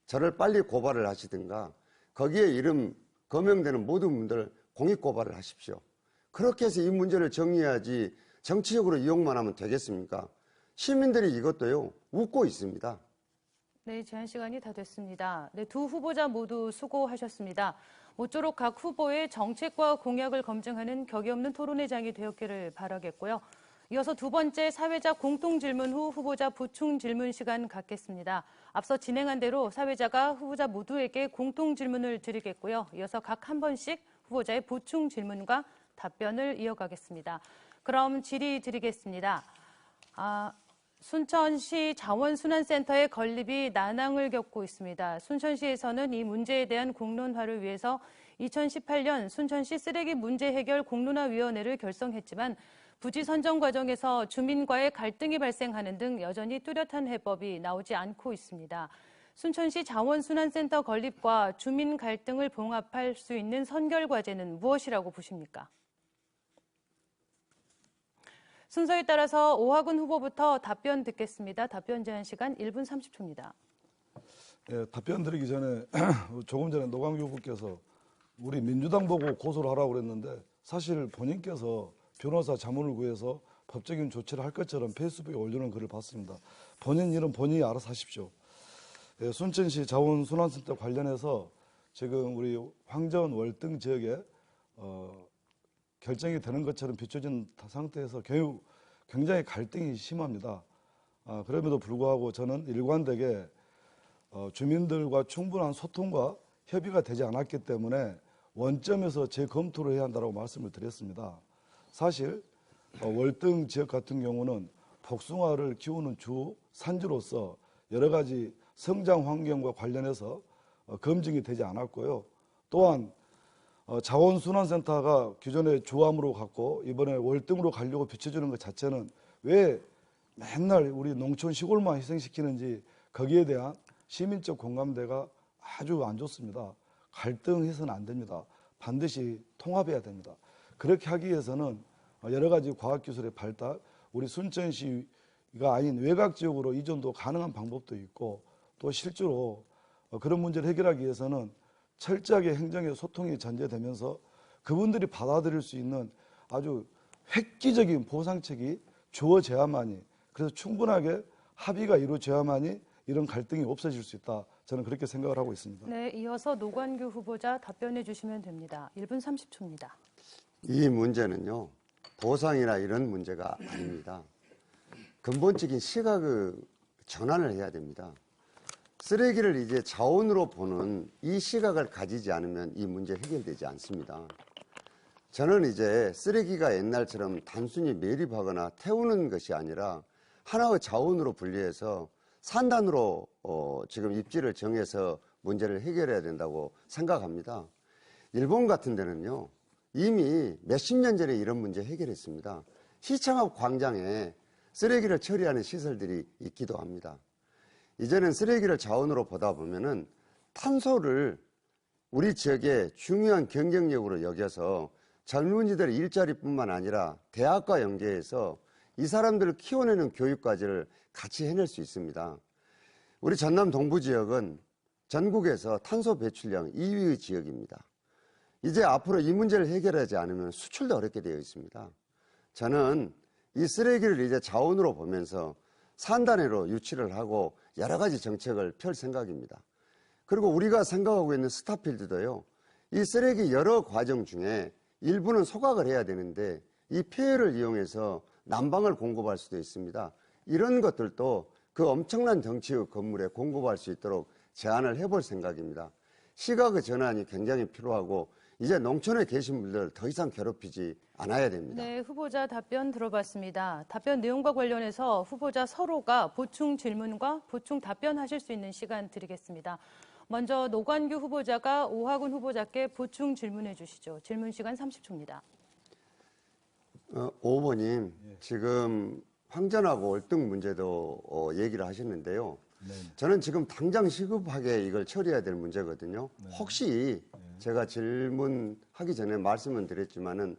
저를 빨리 고발을 하시든가 거기에 이름 거명되는 모든 분들 공익 고발을 하십시오. 그렇게 해서 이 문제를 정리해야지 정치적으로 이용만 하면 되겠습니까? 시민들이 이것도요 웃고 있습니다. 네, 제한 시간이 다 됐습니다. 네, 두 후보자 모두 수고하셨습니다. 모쪼록 각 후보의 정책과 공약을 검증하는 격이 없는 토론회장이 되었기를 바라겠고요. 이어서 두 번째 사회자 공통 질문 후 후보자 보충 질문 시간 갖겠습니다. 앞서 진행한 대로 사회자가 후보자 모두에게 공통 질문을 드리겠고요. 이어서 각 한 번씩 후보자의 보충 질문과 답변을 이어가겠습니다. 그럼 질의 드리겠습니다. 순천시 자원순환센터의 건립이 난항을 겪고 있습니다. 순천시에서는 이 문제에 대한 공론화를 위해서 2018년 순천시 쓰레기 문제 해결 공론화위원회를 결성했지만 부지 선정 과정에서 주민과의 갈등이 발생하는 등 여전히 뚜렷한 해법이 나오지 않고 있습니다. 순천시 자원순환센터 건립과 주민 갈등을 봉합할 수 있는 선결 과제는 무엇이라고 보십니까? 순서에 따라서 오하근 후보부터 답변 듣겠습니다. 답변 제한 시간 1분 30초입니다. 예, 답변 드리기 전에 조금 전에 노광규 후보께서 우리 민주당 보고 고소를 하라고 그랬는데 사실 본인께서 변호사 자문을 구해서 법적인 조치를 할 것처럼 페이스북에 올려놓은 글을 봤습니다. 본인 일은 본인이 알아서 하십시오. 예, 순천시 자원순환센터 관련해서 지금 우리 황전 월등 지역에 결정이 되는 것처럼 비춰진 상태에서 굉장히 갈등이 심합니다. 그럼에도 불구하고 저는 일관되게 주민들과 충분한 소통과 협의가 되지 않았기 때문에 원점에서 재검토를 해야 한다고 말씀을 드렸습니다. 사실 월등 지역 같은 경우는 복숭아를 키우는 주 산지로서 여러 가지 성장 환경과 관련해서 검증이 되지 않았고요. 또한 자원순환센터가 기존에 주암으로 갔고 이번에 월등으로 가려고 비춰주는 것 자체는 왜 맨날 우리 농촌 시골만 희생시키는지 거기에 대한 시민적 공감대가 아주 안 좋습니다. 갈등해서는 안 됩니다. 반드시 통합해야 됩니다. 그렇게 하기 위해서는 여러 가지 과학기술의 발달, 우리 순천시가 아닌 외곽 지역으로 이전도 가능한 방법도 있고 또 실제로 그런 문제를 해결하기 위해서는 철저하게 행정의 소통이 전제되면서 그분들이 받아들일 수 있는 아주 획기적인 보상책이 주어져야만이, 그래서 충분하게 합의가 이루어져야만이 이런 갈등이 없어질 수 있다. 저는 그렇게 생각을 하고 있습니다. 네, 이어서 노관규 후보자 답변해 주시면 됩니다. 1분 30초입니다. 이 문제는요, 보상이나 이런 문제가 아닙니다. 근본적인 시각의 전환을 해야 됩니다. 쓰레기를 이제 자원으로 보는 이 시각을 가지지 않으면 이 문제 해결되지 않습니다. 저는 이제 쓰레기가 옛날처럼 단순히 매립하거나 태우는 것이 아니라 하나의 자원으로 분리해서 산단으로 지금 입지를 정해서 문제를 해결해야 된다고 생각합니다. 일본 같은 데는요, 이미 몇십 년 전에 이런 문제 해결했습니다. 시청 앞 광장에 쓰레기를 처리하는 시설들이 있기도 합니다. 이제는 쓰레기를 자원으로 보다 보면은 탄소를 우리 지역의 중요한 경쟁력으로 여겨서 젊은이들의 일자리뿐만 아니라 대학과 연계해서 이 사람들을 키워내는 교육까지를 같이 해낼 수 있습니다. 우리 전남 동부 지역은 전국에서 탄소 배출량 2위의 지역입니다. 이제 앞으로 이 문제를 해결하지 않으면 수출도 어렵게 되어 있습니다. 저는 이 쓰레기를 이제 자원으로 보면서 산단위로 유치를 하고 여러 가지 정책을 펼 생각입니다. 그리고 우리가 생각하고 있는 스타필드도요, 이 쓰레기 여러 과정 중에 일부는 소각을 해야 되는데 이 폐해를 이용해서 난방을 공급할 수도 있습니다. 이런 것들도 그 엄청난 덩치의 건물에 공급할 수 있도록 제안을 해볼 생각입니다. 시각의 전환이 굉장히 필요하고 이제 농촌에 계신 분들 더 이상 괴롭히지 않아야 됩니다. 네, 후보자 답변 들어봤습니다. 답변 내용과 관련해서 후보자 서로가 보충 질문과 보충 답변하실 수 있는 시간 드리겠습니다. 먼저 노관규 후보자가 오하군 후보자께 보충 질문해 주시죠. 질문 시간 30초입니다. 오 후보님, 지금 황전하고 월등 문제도 얘기를 하셨는데요. 네. 저는 지금 당장 시급하게 이걸 처리해야 될 문제거든요. 혹시 제가 질문하기 전에 말씀은 드렸지만은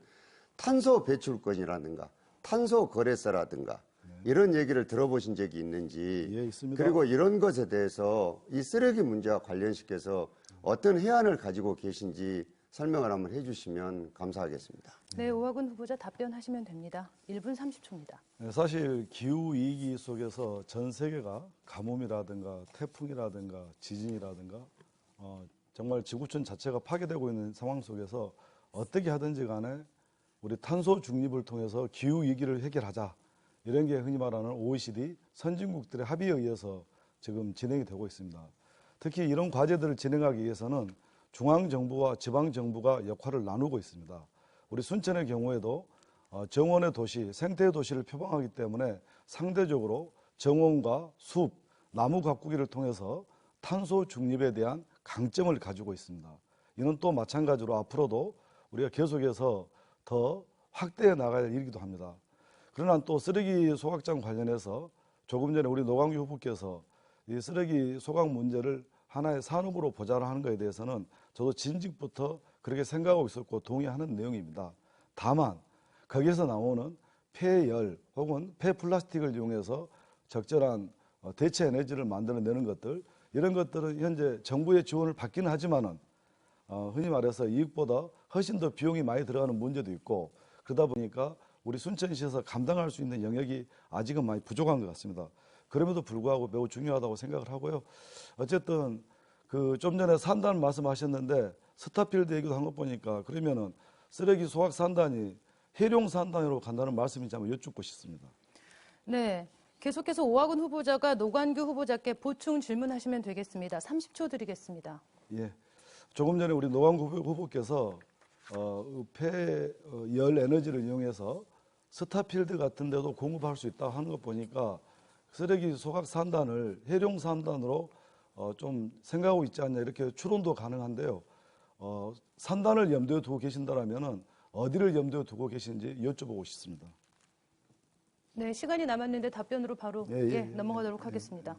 탄소 배출권이라든가 탄소 거래세라든가 이런 얘기를 들어보신 적이 있는지, 예, 있습니다. 그리고 이런 것에 대해서 이 쓰레기 문제와 관련시켜서 어떤 해안을 가지고 계신지 설명을 한번 해주시면 감사하겠습니다. 네, 오하군 후보자 답변하시면 됩니다. 1분 30초입니다. 네, 사실 기후 위기 속에서 전 세계가 가뭄이라든가 태풍이라든가 지진이라든가 정말 지구촌 자체가 파괴되고 있는 상황 속에서 어떻게 하든지 간에 우리 탄소 중립을 통해서 기후 위기를 해결하자, 이런 게 흔히 말하는 OECD 선진국들의 합의에 의해서 지금 진행이 되고 있습니다. 특히 이런 과제들을 진행하기 위해서는 중앙정부와 지방정부가 역할을 나누고 있습니다. 우리 순천의 경우에도 정원의 도시, 생태의 도시를 표방하기 때문에 상대적으로 정원과 숲, 나무 가꾸기를 통해서 탄소 중립에 대한 강점을 가지고 있습니다. 이는 또 마찬가지로 앞으로도 우리가 계속해서 더 확대해 나갈 일이기도 합니다. 그러나 또 쓰레기 소각장 관련해서 조금 전에 우리 노광규 후보께서 이 쓰레기 소각 문제를 하나의 산업으로 보자를 하는 것에 대해서는 저도 진즉부터 그렇게 생각하고 있었고 동의하는 내용입니다. 다만 거기에서 나오는 폐열 혹은 폐플라스틱을 이용해서 적절한 대체 에너지를 만들어내는 것들, 이런 것들은 현재 정부의 지원을 받기는 하지만은 흔히 말해서 이익보다 훨씬 더 비용이 많이 들어가는 문제도 있고, 그러다 보니까 우리 순천시에서 감당할 수 있는 영역이 아직은 많이 부족한 것 같습니다. 그럼에도 불구하고 매우 중요하다고 생각을 하고요. 어쨌든 그 좀 전에 산단 말씀하셨는데 스타필드 얘기도 한 거 보니까 그러면은 쓰레기 소각 산단이 해룡 산단으로 간다는 말씀인지 한번 여쭙고 싶습니다. 네, 계속해서 오하군 후보자가 노관규 후보자께 보충 질문하시면 되겠습니다. 30초 드리겠습니다. 예, 조금 전에 우리 노광구 후보께서 폐열 에너지를 이용해서 스타필드 같은 데도 공급할 수 있다고 하는 거 보니까 쓰레기 소각 산단을 해룡 산단으로 좀 생각하고 있지 않냐, 이렇게 추론도 가능한데요. 산단을 염두에 두고 계신다라면은 어디를 염두에 두고 계신지 여쭤보고 싶습니다. 네, 시간이 남았는데 답변으로 바로 넘어가도록 하겠습니다.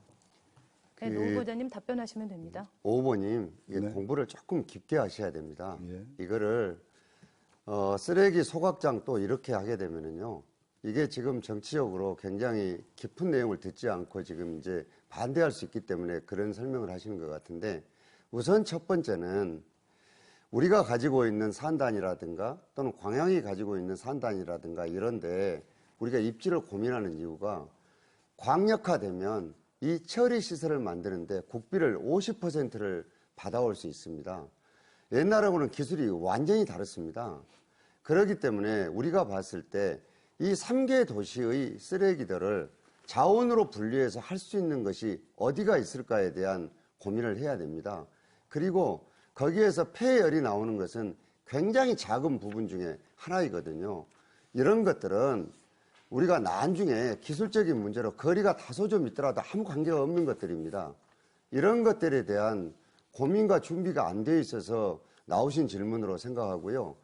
네, 노 후보자님 답변하시면 됩니다. 오 후보님, 이게 네. 공부를 조금 깊게 하셔야 됩니다. 예. 이거를 쓰레기 소각장 또 이렇게 하게 되면은요, 이게 지금 정치적으로 굉장히 깊은 내용을 듣지 않고 지금 이제 반대할 수 있기 때문에 그런 설명을 하시는 것 같은데, 우선 첫 번째는 우리가 가지고 있는 산단이라든가 또는 광양이 가지고 있는 산단이라든가 이런데 우리가 입지를 고민하는 이유가, 광역화되면 이 처리 시설을 만드는데 국비를 50%를 받아올 수 있습니다. 옛날하고는 기술이 완전히 다릅니다. 그렇기 때문에 우리가 봤을 때 이 3개 도시의 쓰레기들을 자원으로 분리해서 할 수 있는 것이 어디가 있을까에 대한 고민을 해야 됩니다. 그리고 거기에서 폐열이 나오는 것은 굉장히 작은 부분 중에 하나이거든요. 이런 것들은 우리가 나중에 기술적인 문제로 거리가 다소 좀 있더라도 아무 관계가 없는 것들입니다. 이런 것들에 대한 고민과 준비가 안 돼 있어서 나오신 질문으로 생각하고요.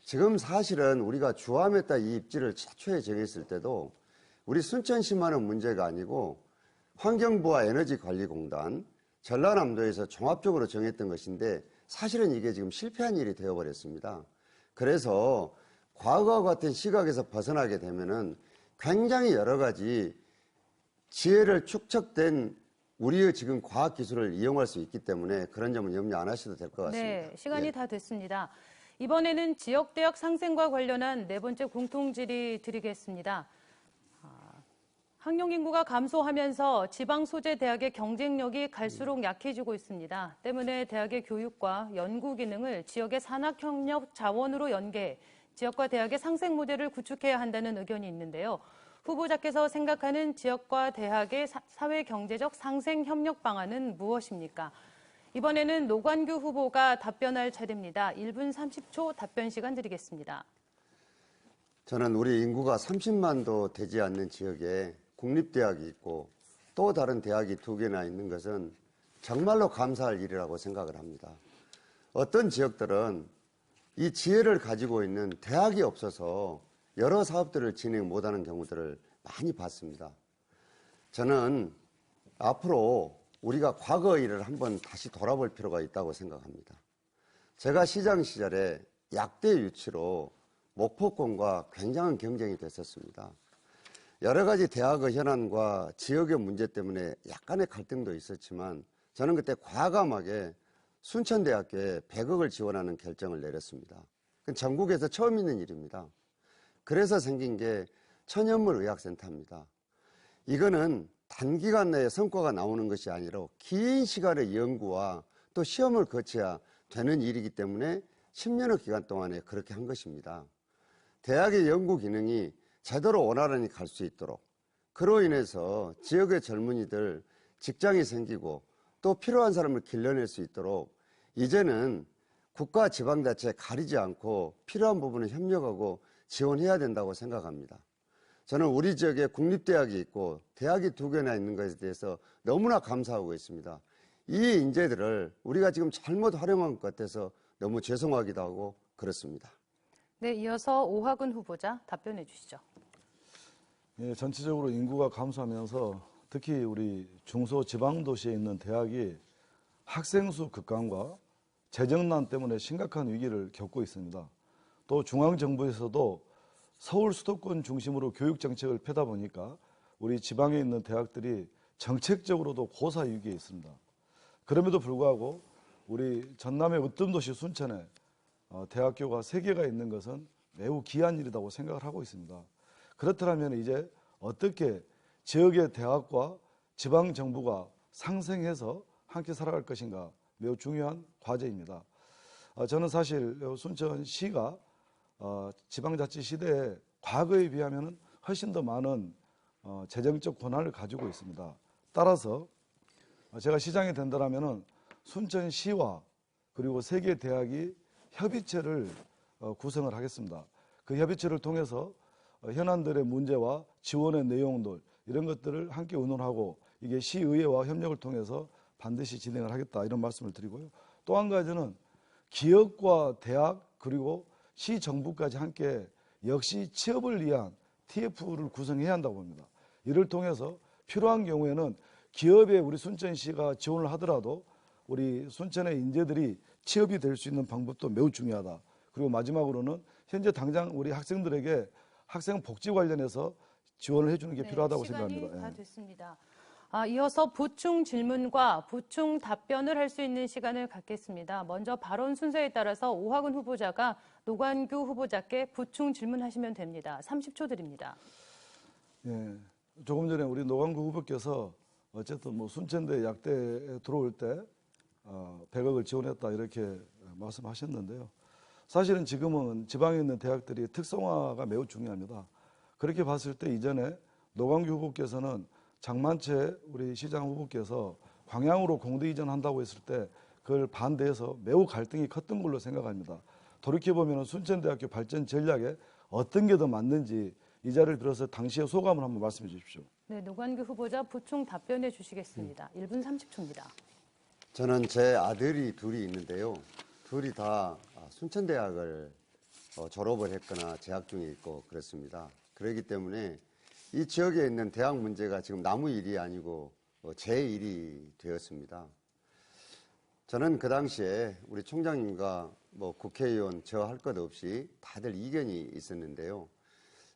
지금 사실은 우리가 주암에다 이 입지를 최초에 정했을 때도 우리 순천시만의 문제가 아니고 환경부와 에너지관리공단, 전라남도에서 종합적으로 정했던 것인데 사실은 이게 지금 실패한 일이 되어버렸습니다. 그래서 과거와 같은 시각에서 벗어나게 되면은 굉장히 여러 가지 지혜를 축적된 우리의 지금 과학기술을 이용할 수 있기 때문에 그런 점은 염려 안 하셔도 될 것 같습니다. 네, 시간이 예. 다 됐습니다. 이번에는 지역대학 상생과 관련한 네 번째 공통질의 드리겠습니다. 학령 인구가 감소하면서 지방 소재 대학의 경쟁력이 갈수록 약해지고 있습니다. 때문에 대학의 교육과 연구 기능을 지역의 산학협력 자원으로 연계해 지역과 대학의 상생 모델을 구축해야 한다는 의견이 있는데요. 후보자께서 생각하는 지역과 대학의 사회 경제적 상생 협력 방안은 무엇입니까? 이번에는 노관규 후보가 답변할 차례입니다. 1분 30초 답변 시간 드리겠습니다. 저는 우리 인구가 30만도 되지 않는 지역에 국립대학이 있고 또 다른 대학이 2개나 있는 것은 정말로 감사할 일이라고 생각을 합니다. 어떤 지역들은 이 지혜를 가지고 있는 대학이 없어서 여러 사업들을 진행 못하는 경우들을 많이 봤습니다. 저는 앞으로 우리가 과거 일을 한번 다시 돌아볼 필요가 있다고 생각합니다. 제가 시장 시절에 약대 유치로 목포권과 굉장한 경쟁이 됐었습니다. 여러 가지 대학의 현안과 지역의 문제 때문에 약간의 갈등도 있었지만 저는 그때 과감하게 순천대학교에 100억을 지원하는 결정을 내렸습니다. 그건 전국에서 처음 있는 일입니다. 그래서 생긴 게 천연물 의학센터입니다. 이거는 단기간 내에 성과가 나오는 것이 아니라 긴 시간의 연구와 또 시험을 거쳐야 되는 일이기 때문에 10년의 기간 동안에 그렇게 한 것입니다. 대학의 연구 기능이 제대로 원활하게 갈 수 있도록, 그로 인해서 지역의 젊은이들 직장이 생기고 또 필요한 사람을 길러낼 수 있도록 이제는 국가 지방자치에 가리지 않고 필요한 부분을 협력하고 지원해야 된다고 생각합니다. 저는 우리 지역에 국립대학이 있고 대학이 2개나 있는 것에 대해서 너무나 감사하고 있습니다. 이 인재들을 우리가 지금 잘못 활용한 것 같아서 너무 죄송하기도 하고 그렇습니다. 네, 이어서 오학은 후보자 답변해 주시죠. 예, 전체적으로 인구가 감소하면서 특히 우리 중소지방도시에 있는 대학이 학생 수 급감과 재정난 때문에 심각한 위기를 겪고 있습니다. 또 중앙정부에서도 서울 수도권 중심으로 교육 정책을 펴다 보니까 우리 지방에 있는 대학들이 정책적으로도 고사 위기에 있습니다. 그럼에도 불구하고 우리 전남의 으뜸도시 순천에 대학교가 3개가 있는 것은 매우 귀한 일이라고 생각을 하고 있습니다. 그렇다면 이제 어떻게 지역의 대학과 지방정부가 상생해서 함께 살아갈 것인가 매우 중요한 과제입니다. 저는 사실 순천시가 지방자치 시대에 과거에 비하면 훨씬 더 많은 재정적 권한을 가지고 있습니다. 따라서 제가 시장이 된다면 순천시와 그리고 3개 대학이 협의체를 구성을 하겠습니다. 그 협의체를 통해서 현안들의 문제와 지원의 내용들 이런 것들을 함께 의논하고 이게 시의회와 협력을 통해서 반드시 진행을 하겠다 이런 말씀을 드리고요. 또 한 가지는 기업과 대학 그리고 시정부까지 함께 역시 취업을 위한 TF를 구성해야 한다고 봅니다. 이를 통해서 필요한 경우에는 기업에 우리 순천시가 지원을 하더라도 우리 순천의 인재들이 취업이 될 수 있는 방법도 매우 중요하다. 그리고 마지막으로는 현재 당장 우리 학생들에게 학생 복지 관련해서 지원을 해주는 게 필요하다고 생각합니다. 시간이 다 됐습니다. 이어서 보충 질문과 보충 답변을 할 수 있는 시간을 갖겠습니다. 먼저 발언 순서에 따라서 오학은 후보자가 노관규 후보자께 보충 질문하시면 됩니다. 30초 드립니다. 예, 조금 전에 우리 노관규 후보께서 어쨌든 뭐 순천대 약대에 들어올 때 100억을 지원했다 이렇게 말씀하셨는데요. 사실은 지금은 지방에 있는 대학들이 특성화가 매우 중요합니다. 그렇게 봤을 때 이전에 노관규 후보께서는 장만채 우리 시장 후보께서 광양으로 공대 이전한다고 했을 때 그걸 반대해서 매우 갈등이 컸던 걸로 생각합니다. 돌이켜보면 순천대학교 발전 전략에 어떤 게 더 맞는지 이 자리를 빌어서 당시의 소감을 한번 말씀해 주십시오. 네, 노관규 후보자 보충 답변해 주시겠습니다. 1분 30초입니다. 저는 제 아들이 둘이 있는데요. 둘이 다 순천대학을 졸업을 했거나 재학 중에 있고 그렇습니다. 그렇기 때문에 이 지역에 있는 대학 문제가 지금 남의 일이 아니고 제 일이 되었습니다. 저는 그 당시에 우리 총장님과 뭐 국회의원 저 할 것 없이 다들 이견이 있었는데요.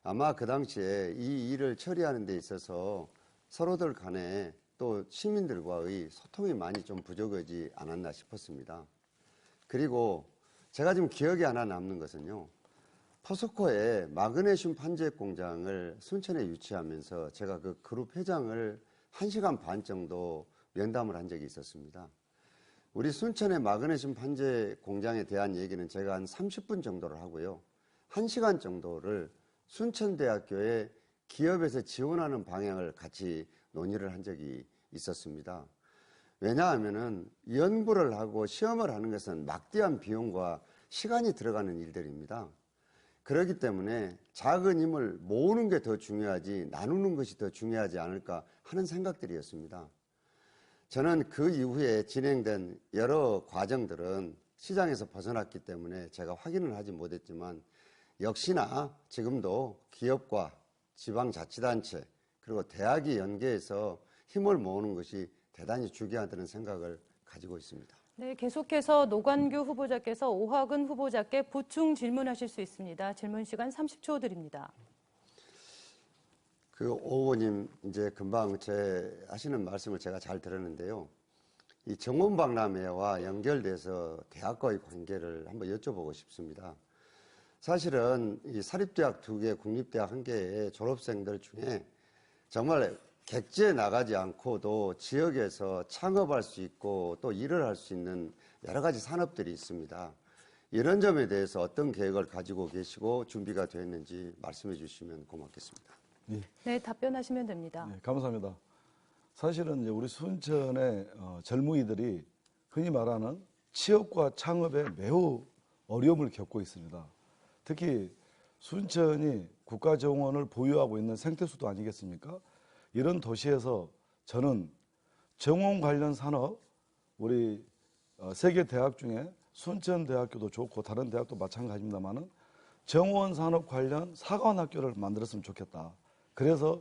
아마 그 당시에 이 일을 처리하는 데 있어서 서로들 간에 또 시민들과의 소통이 많이 좀 부족하지 않았나 싶었습니다. 그리고 제가 지금 기억에 하나 남는 것은요. 포스코의 마그네슘 판재 공장을 순천에 유치하면서 제가 그 그룹 회장을 1시간 반 정도 면담을 한 적이 있었습니다. 우리 순천의 마그네슘 판재 공장에 대한 얘기는 제가 한 30분 정도를 하고요. 1시간 정도를 순천대학교에 기업에서 지원하는 방향을 같이 논의를 한 적이 있었습니다. 왜냐하면은 연구를 하고 시험을 하는 것은 막대한 비용과 시간이 들어가는 일들입니다. 그렇기 때문에 작은 힘을 모으는 게 더 중요하지 나누는 것이 더 중요하지 않을까 하는 생각들이었습니다. 저는 그 이후에 진행된 여러 과정들은 시장에서 벗어났기 때문에 제가 확인을 하지 못했지만 역시나 지금도 기업과 지방자치단체 그리고 대학이 연계해서 힘을 모으는 것이 대단히 중요하다는 생각을 가지고 있습니다. 네, 계속해서 노관규 후보자께서 오학은 후보자께 보충 질문하실 수 있습니다. 질문 시간 30초 드립니다. 오 후보님 이제 금방 제 하시는 말씀을 제가 잘 들었는데요. 이 정원박람회와 연결돼서 대학과의 관계를 한번 여쭤보고 싶습니다. 사실은 이 사립대학 2개, 국립대학 1개의 졸업생들 중에 정말 객지에 나가지 않고도 지역에서 창업할 수 있고 또 일을 할 수 있는 여러 가지 산업들이 있습니다. 이런 점에 대해서 어떤 계획을 가지고 계시고 준비가 되어 있는지 말씀해 주시면 고맙겠습니다. 예. 네, 답변하시면 됩니다. 네, 감사합니다. 사실은 이제 우리 순천의 젊은이들이 흔히 말하는 취업과 창업에 매우 어려움을 겪고 있습니다. 특히 순천이 국가정원을 보유하고 있는 생태수도 아니겠습니까? 이런 도시에서 저는 정원 관련 산업, 우리 세계 대학 중에 순천대학교도 좋고 다른 대학도 마찬가지입니다만은 정원 산업 관련 사관학교를 만들었으면 좋겠다. 그래서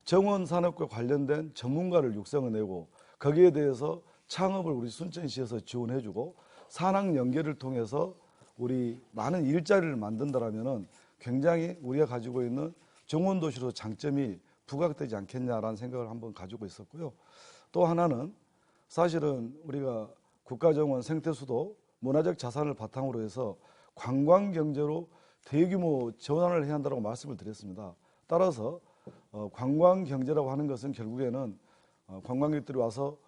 정원 산업과 관련된 전문가를 육성해내고 거기에 대해서 창업을 우리 순천시에서 지원해주고 산학 연계를 통해서 우리 많은 일자리를 만든다라면은 굉장히 우리가 가지고 있는 정원 도시로 장점이 부각되지 않겠냐라는 생각을 한번 가지고 있었고요. 또 하나는 사실은 우리가 국가정원 생태수도 문화적 자산을 바탕으로 해서 관광 경제로 대규모 전환을 해야 한다고 말씀을 드렸습니다. 따라서 관광 경제라고 하는 것은 결국에는 관광객들이 와서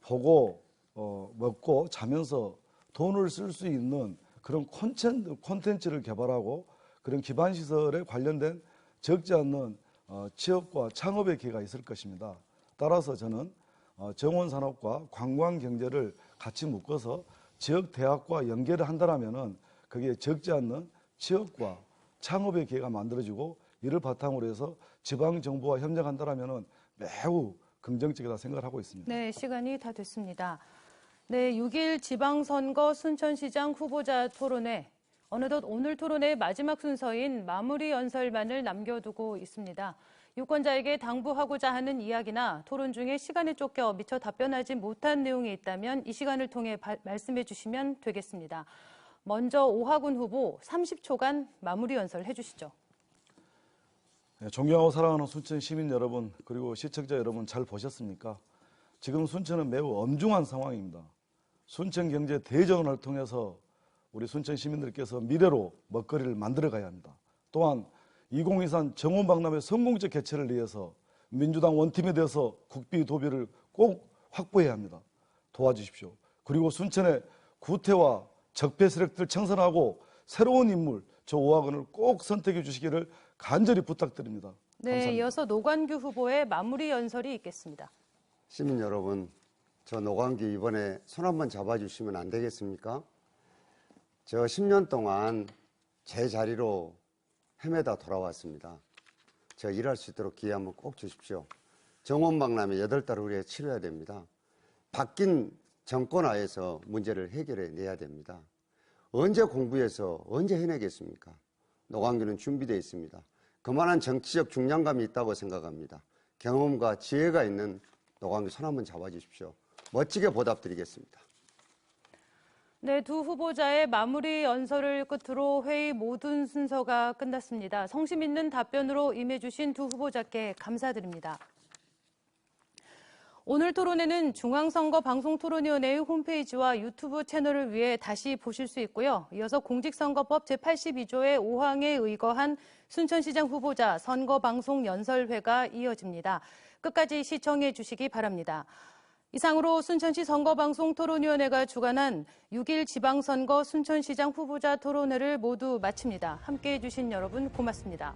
보고 먹고 자면서 돈을 쓸 수 있는 그런 콘텐츠를 개발하고 그런 기반 시설에 관련된 적지 않는 취업과 창업의 기회가 있을 것입니다. 따라서 저는 정원 산업과 관광 경제를 같이 묶어서 지역 대학과 연계를 한다면은 그게 적지 않는 취업과 창업의 기회가 만들어지고 이를 바탕으로 해서 지방 정부와 협력한다면은 매우 긍정적이다 생각을 하고 있습니다. 네, 시간이 다 됐습니다. 네, 6일 지방선거 순천시장 후보자 토론회. 어느덧 오늘 토론의 마지막 순서인 마무리 연설만을 남겨두고 있습니다. 유권자에게 당부하고자 하는 이야기나 토론 중에 시간에 쫓겨 미처 답변하지 못한 내용이 있다면 이 시간을 통해 말씀해 주시면 되겠습니다. 먼저 오학은 후보 30초간 마무리 연설 해주시죠. 네, 존경하고 사랑하는 순천 시민 여러분 그리고 시청자 여러분 잘 보셨습니까? 지금 순천은 매우 엄중한 상황입니다. 순천 경제 대전을 통해서 우리 순천 시민들께서 미래로 먹거리를 만들어 가야 합니다. 또한 2023 정원박람회 성공적 개최를 위해서 민주당 원팀에 대해서 국비 도비를 꼭 확보해야 합니다. 도와주십시오. 그리고 순천의 구태와 적폐 세력들 청산하고 새로운 인물 저 오학은을 꼭 선택해 주시기를 간절히 부탁드립니다. 네, 감사합니다. 이어서 노관규 후보의 마무리 연설이 있겠습니다. 시민 여러분, 저 노관규 이번에 손 한번 잡아주시면 안 되겠습니까? 저 10년 동안 제 자리로 헤매다 돌아왔습니다. 제가 일할 수 있도록 기회 한번 꼭 주십시오. 정원박람회 8달 후에 치러야 됩니다. 바뀐 정권 하에서 문제를 해결해 내야 됩니다. 언제 공부해서 언제 해내겠습니까? 노관규는 준비되어 있습니다. 그만한 정치적 중량감이 있다고 생각합니다. 경험과 지혜가 있는 노관규 손 한번 잡아주십시오. 멋지게 보답드리겠습니다. 네, 두 후보자의 마무리 연설을 끝으로 회의 모든 순서가 끝났습니다. 성심 있는 답변으로 임해주신 두 후보자께 감사드립니다. 오늘 토론회는 중앙선거방송토론위원회의 홈페이지와 유튜브 채널을 위해 다시 보실 수 있고요. 이어서 공직선거법 제82조의 5항에 의거한 순천시장 후보자 선거방송 연설회가 이어집니다. 끝까지 시청해 주시기 바랍니다. 이상으로 순천시 선거방송토론위원회가 주관한 6일 지방선거 순천시장 후보자 토론회를 모두 마칩니다. 함께해 주신 여러분 고맙습니다.